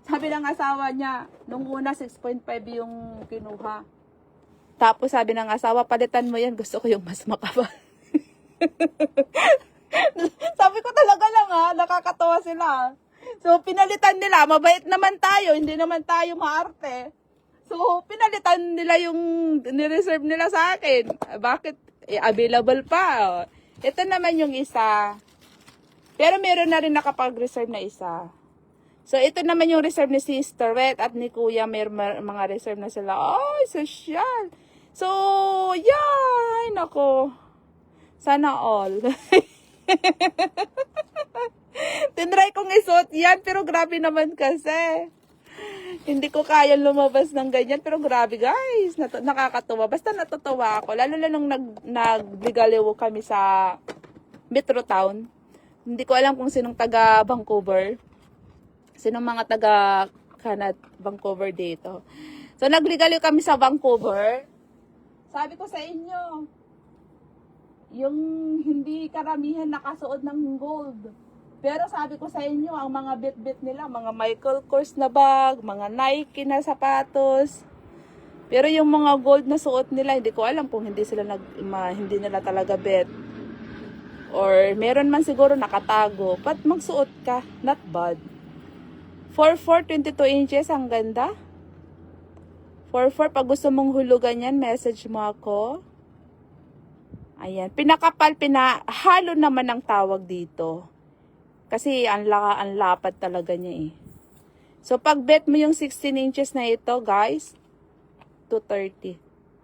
Sabi ng asawa niya, nung una 6.5 yung kinuha. Tapos sabi ng asawa, palitan mo yan, gusto ko yung mas makapal. Sabi ko talaga lang nakakatawa sila. So pinalitan nila, mabait naman tayo, hindi naman tayo maarte. So pinalitan nila yung nireserve nila sa akin. Bakit? Available pa. Ito naman yung isa. Pero meron na rin nakapag-reserve na isa. So, ito naman yung reserve ni Sister Wet at ni Kuya. May mga reserve na sila. Ay, social. So, yan. Ako. Sana all. Tinry kong isuot yan. Pero grabe naman kasi. Hindi ko kaya lumabas ng ganyan. Pero grabe guys. Nakakatuwa. Basta natutuwa ako. Lalo na nung nagligaliw kami sa Metro Town. Hindi ko alam kung sinong taga Vancouver. Sinong mga taga Vancouver dito. So, nagligaliw kami sa Vancouver. Sabi ko sa inyo, yung hindi karamihan nakasuot ng gold. Pero sabi ko sa inyo, ang mga bit-bit nila, mga Michael Kors na bag, mga Nike na sapatos. Pero yung mga gold na suot nila, hindi ko alam kung hindi nila talaga bet. Or meron man siguro nakatago. But magsuot ka, not bad. 4'4", 22 inches, ang ganda. 4'4", pag gusto mong hulugan yan, message mo ako. Ayan, pinakapal, pinahalo naman ang tawag dito. Kasi ang lapad talaga niya eh. So, pag bet mo yung 16 inches na ito, guys, 230.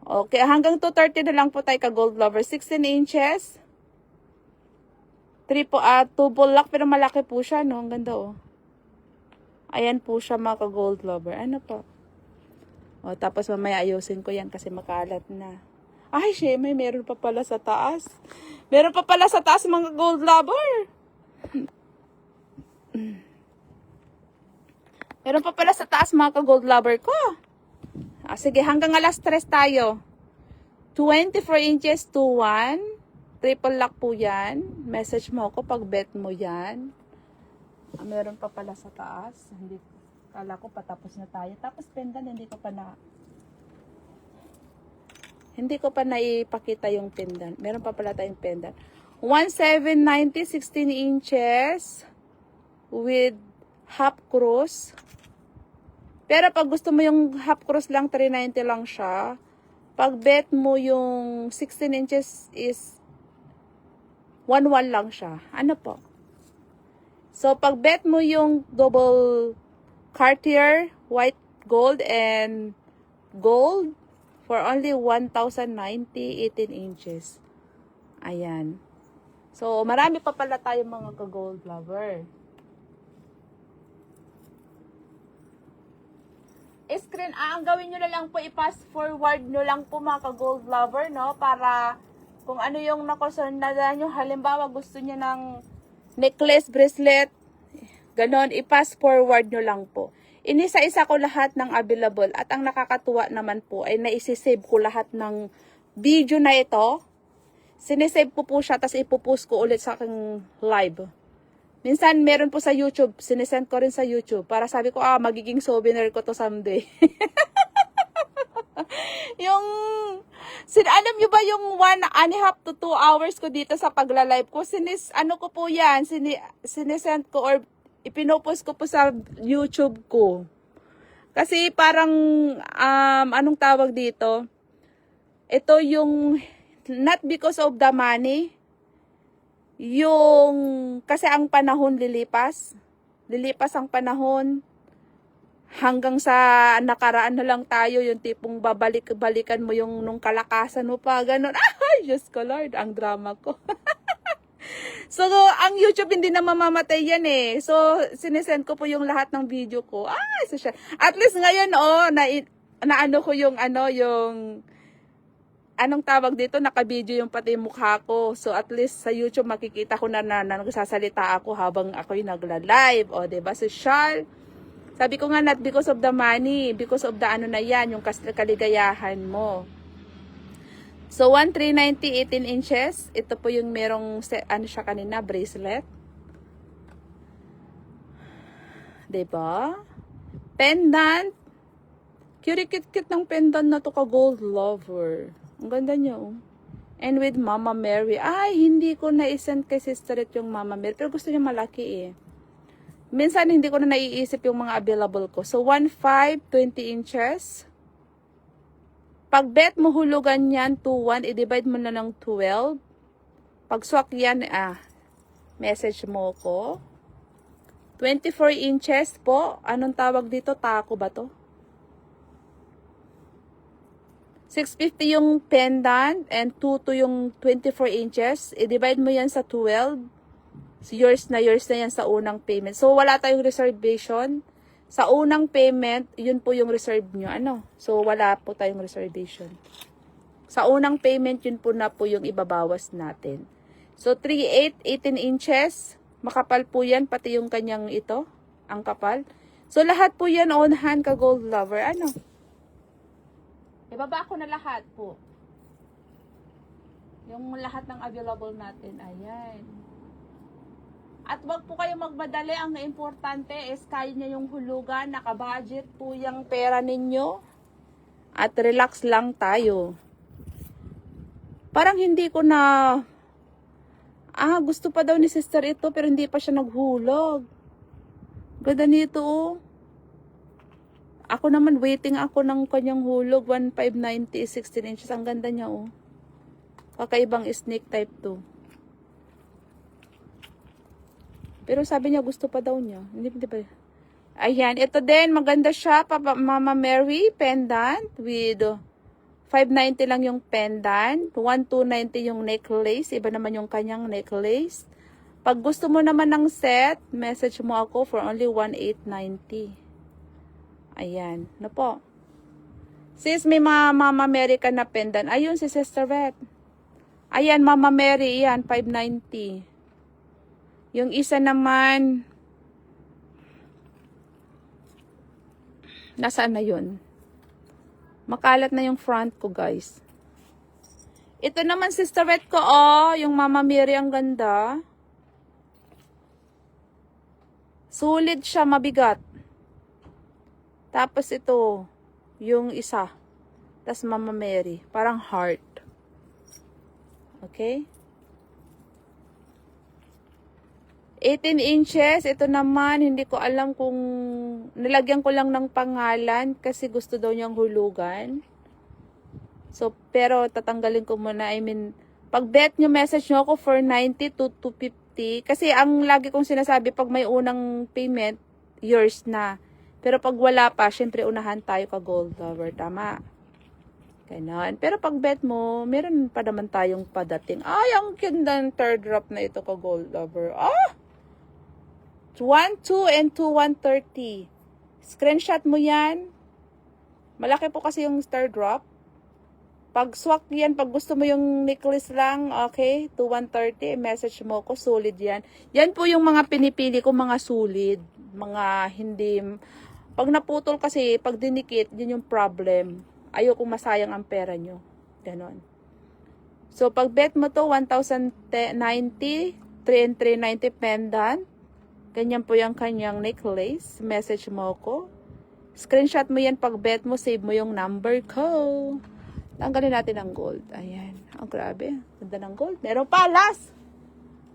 Okay, hanggang 230 na lang po tayo ka gold lover. 16 inches. 2 lock, pero malaki po siya, no? Ang ganda, oh. Ayan po siya, mga ka-gold lover. Ano po? O, tapos mamaya ayusin ko yan kasi makalat na. Ay, sheme, meron pa pala sa taas. Meron pa pala sa taas, mga gold lover. Meron pa pala sa taas, mga ka-gold lover ko. Sige, hanggang alas 3 tayo. 24 inches to 1. Triple lock po yan. Message mo ako pag bet mo yan. Meron pa pala sa taas. Hindi, kala ko patapos na tayo. Tapos pendant, hindi ko pa naipakita yung pendant. Meron pa pala tayong pendant. 1790, 16 inches with half cross. Pero pag gusto mo yung half cross lang, 390 lang siya. Pag bet mo yung 16 inches is 1-1 lang siya. Ano po? So, pag bet mo yung double Cartier, white gold, and gold, for only 1,090, 18 inches. Ayan. So, marami pa pala tayong mga ka-gold lover. Screen, ang gawin nyo na lang po, i-pass forward nyo lang po mga ka-gold lover, no? Para kung ano yung nakoncern na nyo, halimbawa gusto nyo ng necklace, bracelet, ganon, i-pass forward nyo lang po. Inisa-isa ko lahat ng available at ang nakakatuwa naman po ay naisisave ko lahat ng video na ito. Sinisave ko po siya, tapos ipopost ko ulit sa aking live. Minsan, meron po sa YouTube. Sinesend ko rin sa YouTube. Para sabi ko, magiging souvenir ko to someday. Alam nyo ba yung 1.5 to 2 hours ko dito sa pagla-live ko? Ano ko po yan? Sinesend ko or ipinopost ko po sa YouTube ko. Kasi parang, anong tawag dito? Ito yung, not because of the money, kasi ang panahon lilipas ang panahon, hanggang sa nakaraan na lang tayo, yung tipong balikan mo yung nung kalakasan mo pa, ganun. Ay, Diyos ko Lord, ang drama ko. So, ang YouTube hindi na mamamatay yan eh. So, sinesend ko po yung lahat ng video ko. At least ngayon, ano ko yung anong tawag dito, naka-video yung pati mukha ko. So, at least sa YouTube makikita ko na nagsasalita ako habang ako'y nagla-live. O, diba? Social. Sabi ko nga, not because of the money, because of the na yan, yung kaligayahan mo. So, 1,390, 18 inches. Ito po yung merong, siya kanina, bracelet. Diba? Pendant. Cute ng pendant na to ka gold lover. Ang ganda niya, oh. And with Mama Mary. Ay, hindi ko na-send kay Sister yung Mama Mary. Pero gusto niya malaki eh. Minsan, hindi ko na naiisip yung mga available ko. So, 1.5, 20 inches. Pag bet mo hulugan yan, 2.1, i-divide mo na ng 12. Pag swak yan, message mo ko. 24 inches po. Anong tawag dito? Taco ba to? 650 yung pendant and 2 to yung 24 inches. I-divide mo yan sa 12. So, yours na yan sa unang payment. So, wala tayong reservation. Sa unang payment, yun po yung reserve nyo. So, wala po tayong reservation. Sa unang payment, yun po na po yung ibabawas natin. So, 3.8, 18 inches. Makapal po yan, pati yung kanyang ito. Ang kapal. So, lahat po yan on hand ka gold lover. Ibaba ko na lahat po. Yung lahat ng available natin. Ayan. At wag po kayo magmadali. Ang importante is kaya niya yung hulugan. Naka-budget po yung pera ninyo. At relax lang tayo. Parang hindi ko na... gusto pa daw ni sister ito pero hindi pa siya naghulog. Ganda nito, oh. Ako naman, waiting ako ng kanyang hulog. 1,590, 16 inches. Ang ganda niya, oh. Kakaibang snake type to. Pero sabi niya, gusto pa daw niya. Hindi ba? Ayan, ito din. Maganda siya. Mama Mary pendant with 590 lang yung pendant. 1,290 yung necklace. Iba naman yung kanyang necklace. Pag gusto mo naman ng set, message mo ako for only 1,890. Ayan. Po? Sis, may Mama Mary ka na pendant. Ayun, si Sister Beth. Ayan, Mama Mary. Ayan, 590. Yung isa naman, nasaan na yun? Makalat na yung front ko, guys. Ito naman, Sister Beth ko, yung Mama Mary, ang ganda. Sulit siya, mabigat. Tapos ito, yung isa. Tapos Mama Mary. Parang heart. Okay? 18 inches. Ito naman, hindi ko alam kung... Nilagyan ko lang ng pangalan kasi gusto daw niyang hulugan. So, pero tatanggalin ko muna. Pag bet nyo, message nyo ako for 90 to 250. Kasi ang lagi kong sinasabi, pag may unang payment, yours na. Pero pag wala pa, syempre unahan tayo ka gold lover. Tama. Ganon. Pero pag bet mo, meron pa naman tayong padating. Ay, ang ganda ng third drop na ito ka gold lover. 1, 2, and 2, 130. Screenshot mo yan. Malaki po kasi yung star drop. Pag swak yan, pag gusto mo yung necklace lang, okay, to 130, message mo ko, solid yan. Yan po yung mga pinipili ko, mga solid. Mga hindi, pag naputol kasi, pag dinikit, yun yung problem. Ayoko masayang ang pera nyo. Ganon. So, pag bet mo to, 1,090, 3 and 390 pendant. Ganyan po yung kanyang necklace. Message mo ko. Screenshot mo yan pag bet mo, save mo yung number ko. Tanggalin natin ang gold. Ayan. Ang grabe. Ganda ng gold. Meron pa. Last.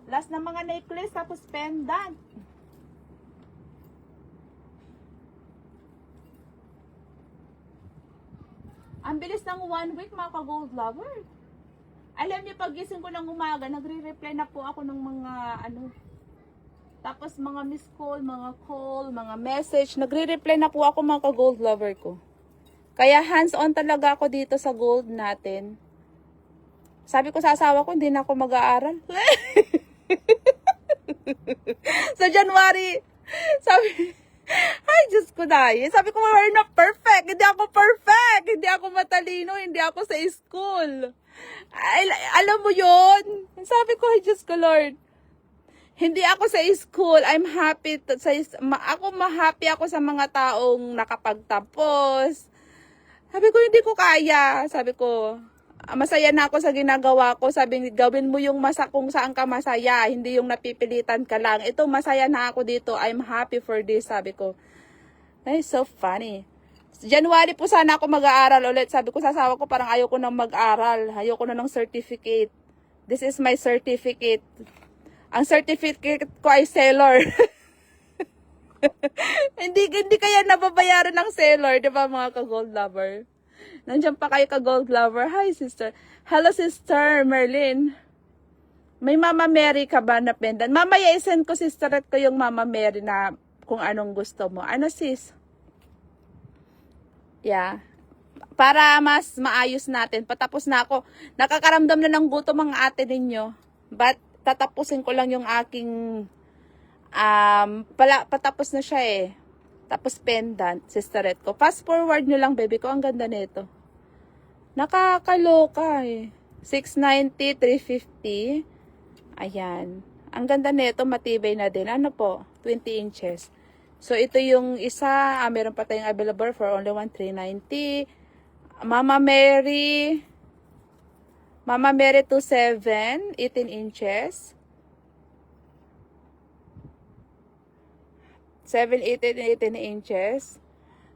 Last na mga necklace. Tapos pendant. Ang bilis ng 1 week mga ka-gold lover. Alam niyo, pagising ko ng umaga, nagre-reply na po ako ng mga tapos mga miss call, mga message. Nagre-reply na po ako mga ka-gold lover ko. Kaya hands-on talaga ako dito sa gold natin. Sabi ko sa asawa ko, hindi na ako mag-aaral. Sa January, sabi, ay, Diyos ko dahil. Sabi ko, we're not perfect. Hindi ako perfect. Hindi ako matalino. Hindi ako sa school. Ay, alam mo yon. Sabi ko, ay, Diyos ko, Lord. Hindi ako sa school. I'm happy. Happy ako sa mga taong nakapagtapos. Sabi ko, hindi ko kaya. Sabi ko, masaya na ako sa ginagawa ko. Sabi, gawin mo yung kung saan ka masaya. Hindi yung napipilitan ka lang. Ito, masaya na ako dito. I'm happy for this. Sabi ko, ay, so funny. January po sana ako mag-aaral ulit. Sabi ko sa asawa ko, parang ayoko nang mag-aral. Ayoko na ng certificate. This is my certificate. Ang certificate ko ay seller. hindi kaya nababayaran ng seller, di ba mga ka-gold lover? Nandiyan pa kayo ka-gold lover. Hi, sister. Hello, sister Merlin. May Mama Mary ka ba na pendant? Mamaya isend ko, sister, at ko yung Mama Mary na kung anong gusto mo. Ano, sis? Yeah. Para mas maayos natin. Patapos na ako. Nakakaramdam na ng gutom ang ate ninyo. But tatapusin ko lang yung aking patapos na siya eh. Tapos pendant, sisterette ko. Fast forward nyo lang, baby ko. Ang ganda nito. Nakakaloka eh. 690, 350. Ayan. Ang ganda nito, matibay na din. Ano po? 20 inches. So, ito yung isa. Meron pa tayong available for only 1,390. Mama Mary 27, 18 inches. 7, 18 inches.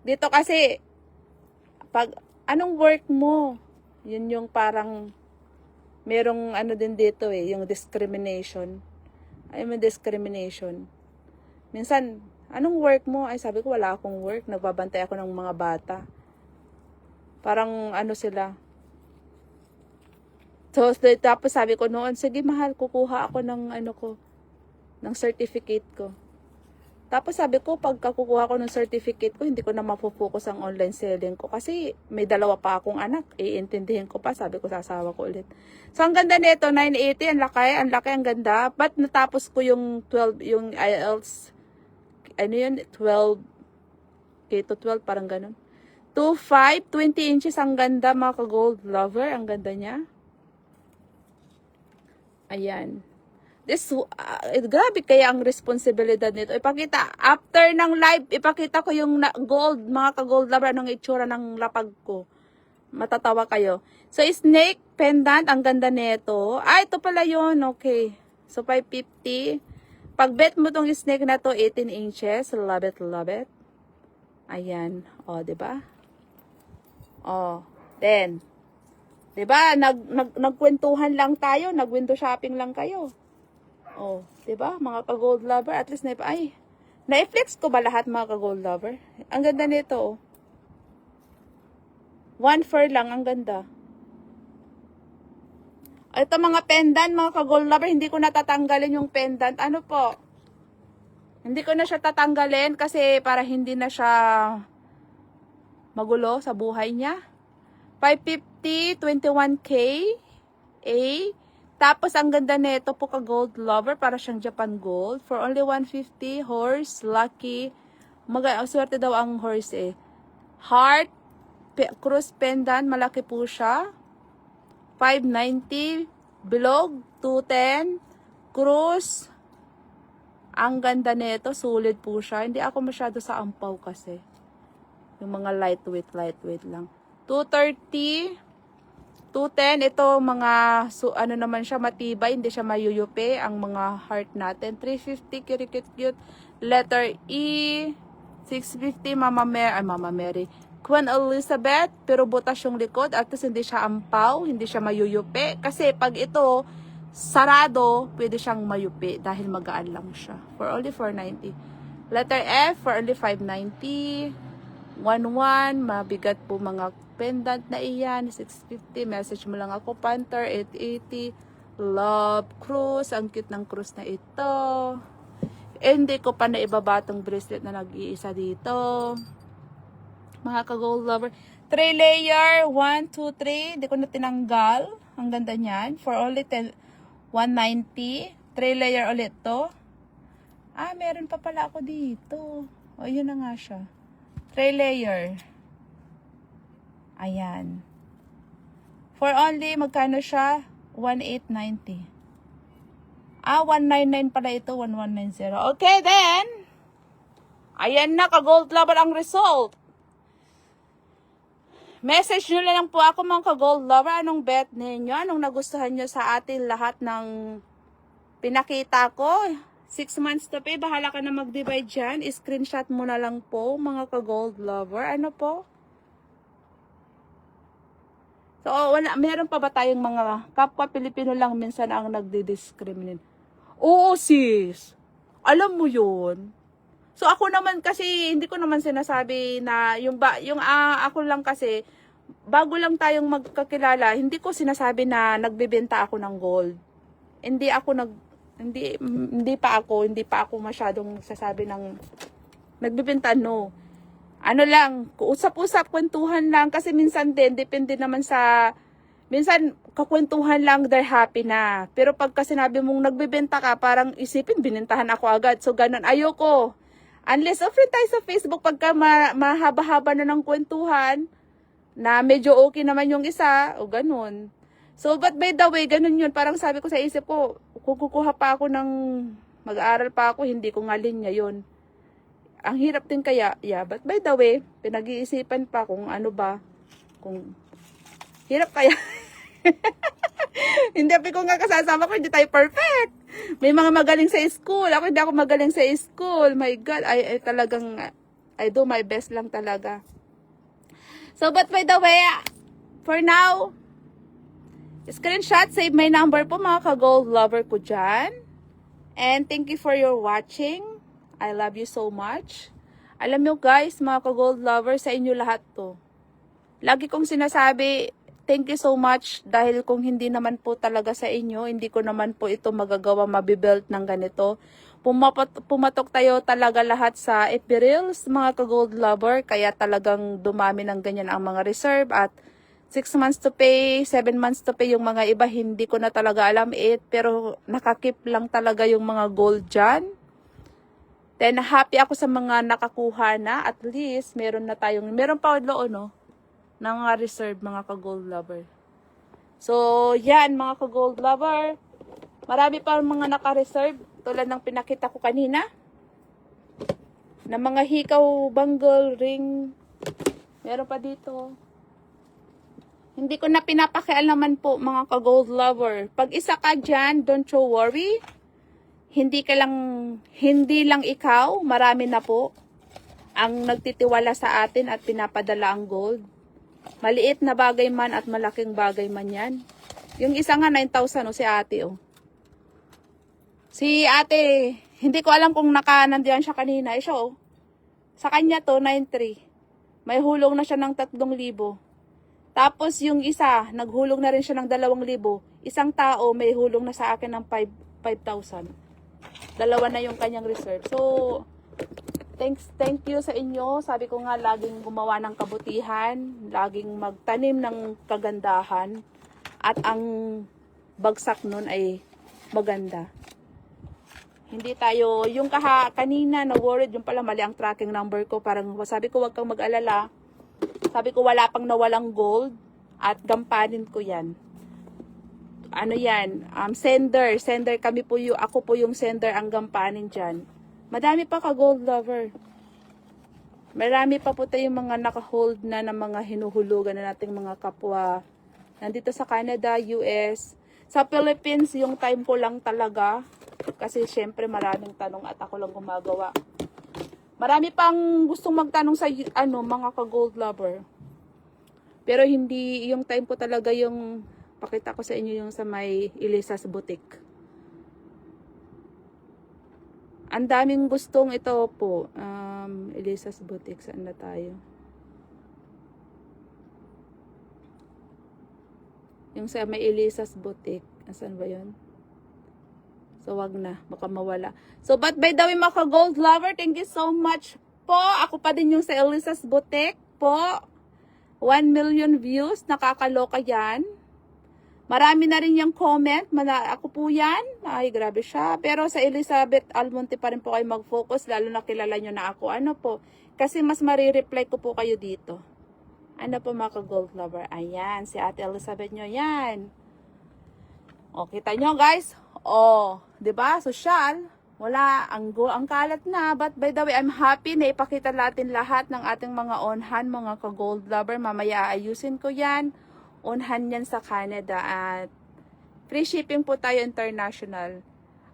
Dito kasi, pag, anong work mo? Yun yung parang, merong ano din dito eh, yung discrimination. Ay, may discrimination. Minsan, anong work mo? Ay, sabi ko, wala akong work. Nagbabantay ako ng mga bata. Parang, ano sila. So, tapos sabi ko noon, sige mahal, kukuha ako ng ng certificate ko. Tapos sabi ko, pagka kukuha ko ng certificate ko, hindi ko na mapofocus ang online selling ko. Kasi may dalawa pa akong anak. Iintindihin ko pa, sabi ko sa asawa ko ulit. So, ang ganda nito, 980, ang laki, ang ganda. But natapos ko yung 12, yung IELTS, 12, K-12, parang ganun. 2.5, 20 inches, ang ganda mga ka-gold lover, ang ganda niya. Ayan. Grabe kaya ang responsibilidad nito. Ipakita, after ng live, ipakita ko yung gold, mga ka-gold lover, anong itsura ng lapag ko. Matatawa kayo. So, snake pendant, ang ganda nito. Ito pala yun, okay. So, 550. Pag bet mo tong snake na to, 18 inches. Love it, love it. Ayan. O, diba? O, 10. Diba? Nagkwentuhan lang tayo. Nag-window shopping lang kayo. Oh, 'di ba? Mga ka-gold lover, at least na-flex ko ba lahat mga ka-gold lover? Ang ganda nito, oh. 1 fur lang, ang ganda. Ito mga pendant, mga ka-gold lover, hindi ko natatanggalin yung pendant. Ano po? Hindi ko na siya tatanggalin kasi para hindi na siya magulo sa buhay niya. 550, 21K. A. Tapos ang ganda nito po ka-gold lover, para siyang Japan gold. For only 150, horse, lucky. Swerte daw ang horse eh. Heart, cruise pendant, malaki po siya. 590, bilog, 210, cruise. Ang ganda nito, sulit po siya. Hindi ako masyado sa ampaw kasi. Yung mga lightweight lang. 230, 210, ito mga, ano naman siya, matibay, hindi siya mayuyupi, ang mga heart natin. 350, cute, letter E, 650, Mama Mary, Queen Elizabeth, pero butas yung likod, at least hindi siya ampaw, hindi siya mayuyupi, kasi pag ito, sarado, pwede siyang mayupi, dahil magaan lang siya. For only 490. Letter F, for only 590. 11, mabigat po mga pendant na iyan, 650, message mo lang ako, Panther, 880, Love, Cruise, ang cute ng cruise na ito. Hindi ko pa naibaba tong bracelet na nag-iisa dito. Mga ka-gold lover, 3 layer, 1, 2, 3, hindi ko na tinanggal, ang ganda niyan, for only 190, 3 layer ulit to. Meron pa pala ako dito. O, yun na nga siya. 3 layer. Ayan. For only, magkano siya? 1,890. 199 pala ito, 1190. Okay, then. Ayan na, ka-gold lover ang result. Message nyo lang po ako mga ka-gold lover. Anong bet ninyo? Anong nagustuhan nyo sa atin lahat ng pinakita ko? 6 months to pay. Bahala ka na mag-divide dyan. Screenshot mo na lang po mga ka-gold lover. Ano po? So, meron pa ba tayong mga kapwa Pilipino lang minsan ang nagdi-discriminate? Oo, sis. Alam mo yun. So, ako naman kasi, hindi ko naman sinasabi na, ako lang kasi, bago lang tayong magkakilala, hindi ko sinasabi na nagbebenta ako ng gold. Hindi pa ako masyadong nagsasabi ng nagbebenta, no. Ano lang, usap-usap, kwentuhan lang. Kasi minsan din, depende naman minsan kakwentuhan lang, they're happy na. Pero pagka sinabi mong nagbebenta ka, parang isipin, binintahan ako agad. So, ganun, ayoko. Unless, friend tayo sa Facebook, pagka mahaba-haba na ng kwentuhan, na medyo okay naman yung isa, o ganun. So, but by the way, ganun yun. Parang sabi ko sa isip ko, kung kukuha pa ako mag-aaral pa ako, hindi ko nga linya yun. Ang hirap din kaya, yeah. But by the way, pinag-iisipan pa kung ano ba, kung hirap kaya. Hindi ko nga kasasama ko, hindi tayo perfect. May mga magaling sa school. Ako hindi ako magaling sa school. My God, I talagang, I do my best lang talaga. So, but by the way, for now, screenshot, save my number po mga ka-gold lover ko dyan. And thank you for your watching. I love you so much. Alam nyo guys, mga ka-gold lover, sa inyo lahat to. Lagi kong sinasabi, thank you so much dahil kung hindi naman po talaga sa inyo, hindi ko naman po ito magagawa, mabibuild ng ganito. Pumatok tayo talaga lahat sa FB Reels, mga ka-gold lover, kaya talagang dumami ng ganyan ang mga reserve at 6 months to pay, 7 months to pay yung mga iba, hindi ko na talaga alam pero nakakip lang talaga yung mga gold dyan. Then, happy ako sa mga nakakuha na. At least, meron pa doon, no? Na mga reserve, mga ka-gold lover. So, yan, mga ka-gold lover. Marami pa mga naka-reserve. Tulad ng pinakita ko kanina. Na mga hikaw, bangle, ring. Meron pa dito. Hindi ko na pinapakialaman po, mga ka-gold lover. Pag isa ka dyan, don't you worry. Hindi lang ikaw, marami na po ang nagtitiwala sa atin at pinapadala ang gold. Maliit na bagay man at malaking bagay man yan. Yung isa nga 9,000 si ate oh. Si ate, hindi ko alam kung nandiyan siya kanina. Siya oh. Sa kanya to 9,300. May hulong na siya ng 3,000. Tapos yung isa, naghulog na rin siya ng 2,000. Isang tao may hulong na sa akin ng 5,000. Dalawa na yung kanyang reserve. So, thank you sa inyo. Sabi ko nga, laging gumawa ng kabutihan, laging magtanim ng kagandahan, at ang bagsak nun ay maganda. Hindi tayo, yung kanina na-worried, yung pala mali ang tracking number ko. Parang sabi ko, wag kang mag-alala. Sabi ko, wala pang nawalang gold at gampanin ko yan. Ano yan? Sender kami po yung, ako po yung sender ang gampanin dyan. Madami pa ka gold lover. Marami pa po tayong mga naka-hold na ng mga hinuhulugan na nating mga kapwa. Nandito sa Canada, US. Sa Philippines, yung time ko lang talaga. Kasi syempre maraming tanong at ako lang gumagawa. Marami pang gustong magtanong sa mga ka-gold lover. Pero hindi, yung time ko talaga yung pakita ko sa inyo yung sa may Elisa's Boutique. Ang daming gustong ito po. Elisa's Boutique, saan na tayo? Yung sa may Elisa's Boutique. Asan ba yun? So, wag na. Baka mawala. So, but by the way, mga gold lover, thank you so much po. Ako pa din yung sa Elisa's Boutique po. 1 million views. Nakakaloka yan. Marami na rin yung comment. Ako po yan. Ay, grabe siya. Pero sa Elizabeth Almonte pa rin po kayo mag-focus. Lalo na kilala nyo na ako. Ano po? Kasi mas marireply ko po kayo dito. Ano po mga gold lover? Ayan. Si Ate Elizabeth nyo. Yan. O, kita nyo guys. O, diba? Social. Wala. Ang kalat na. But by the way, I'm happy na ipakita natin lahat ng ating mga onhan, mga ka-gold lover. Mamaya ayusin ko yan. Onhan yan sa Canada. At free shipping po tayo international.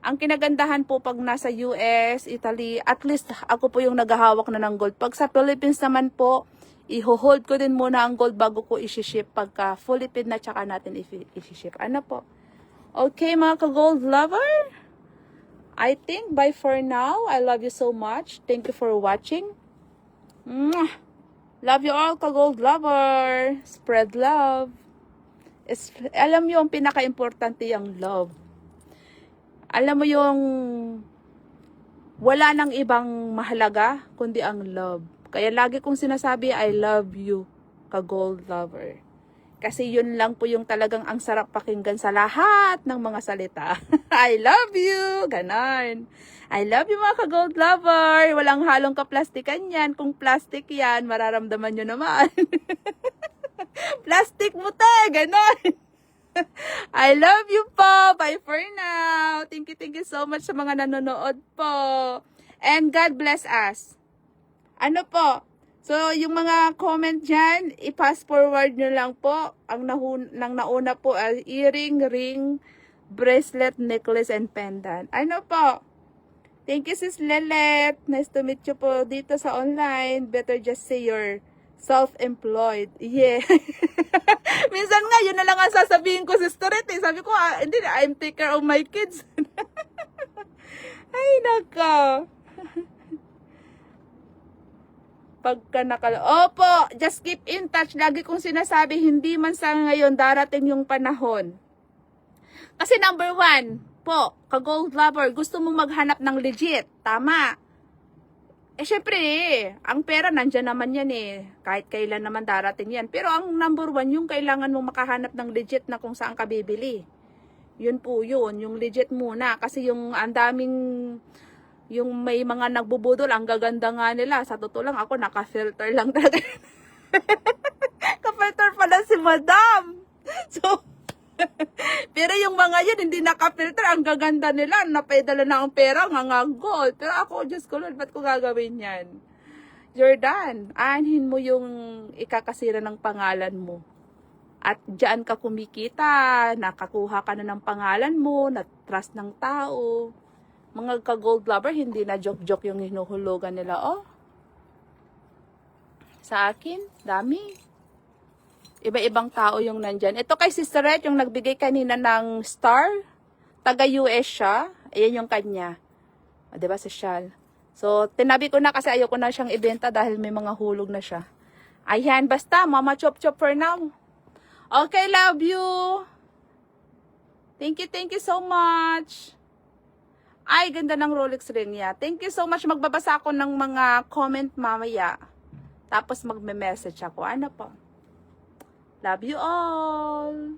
Ang kinagandahan po pag nasa US, Italy, at least ako po yung naghahawak na ng gold. Pag sa Philippines naman po, i-hold ko din muna ang gold bago ko isi-ship. Pagka fully paid na, tsaka natin isi-ship. Ano po? Okay, mga ka-gold lover. I think bye for now. I love you so much. Thank you for watching. Mwah! Love you all, ka-gold lover. Spread love. Alam mo yung pinaka-importante yung love. Alam mo yung wala nang ibang mahalaga kundi ang love. Kaya lagi kong sinasabi, I love you, ka-gold lover. Kasi yun lang po yung talagang ang sarap pakinggan sa lahat ng mga salita. I love you! Ganon. I love you mga ka-gold lover. Walang halong kaplastikan yan. Kung plastic yan, mararamdaman nyo naman. Plastic mo te! Ganon. I love you po. Bye for now. Thank you so much sa mga nanonood po. And God bless us. Ano po? So, yung mga comment dyan, i-pass forward nyo lang po. Ang nauna po ay earring, ring, bracelet, necklace, and pendant. Ano po? Thank you, Sis Lelet. Nice to meet you po dito sa online. Better just say you're self-employed. Yeah. Minsan nga, yun na lang ang sasabihin ko, Sister Rete. Sabi ko, hindi, I'm take care of my kids. Ay, naka. Pagka Opo, just keep in touch. Lagi kong sinasabi, hindi man sa ngayon darating yung panahon. Kasi number 1, po, ka-gold lover, gusto mong maghanap ng legit. Tama. Syempre, ang pera nandyan naman yan eh. Kahit kailan naman darating yan. Pero ang number 1, yung kailangan mong makahanap ng legit na kung saan ka bibili. Yun po yun, yung legit muna. Kasi yung ang daming yung may mga nagbubudol, ang gaganda nga nila. Sa totoo lang, ako naka-filter lang talaga. Ka-filter pala si Madam. So, pero yung mga yun, hindi naka-filter, ang gaganda nila. Napaidala na ang pera, nga gold. Pero ako, Diyos ko Lord, ba't ko gagawin yan? Jordan, aanhin mo yung ikakasira ng pangalan mo. At diyan ka kumikita, nakakuha ka na ng pangalan mo, na-trust ng tao. Mga ka-gold lover, hindi na joke-joke yung hinuhulugan nila. Oh, sa akin, dami. Iba-ibang tao yung nandyan. Ito kay Sister Red, yung nagbigay kanina ng star. Taga-US siya. Ayan yung kanya. O, diba, social. So, tinabi ko na kasi ayoko na siyang ibenta dahil may mga hulog na siya. Ayan, basta, Mama Chop Chop for now. Okay, love you. Thank you so much. Ay, ganda ng Rolex rin niya. Thank you so much. Magbabasa ako ng mga comment mamaya. Tapos magme-message ako. Ano po? Love you all.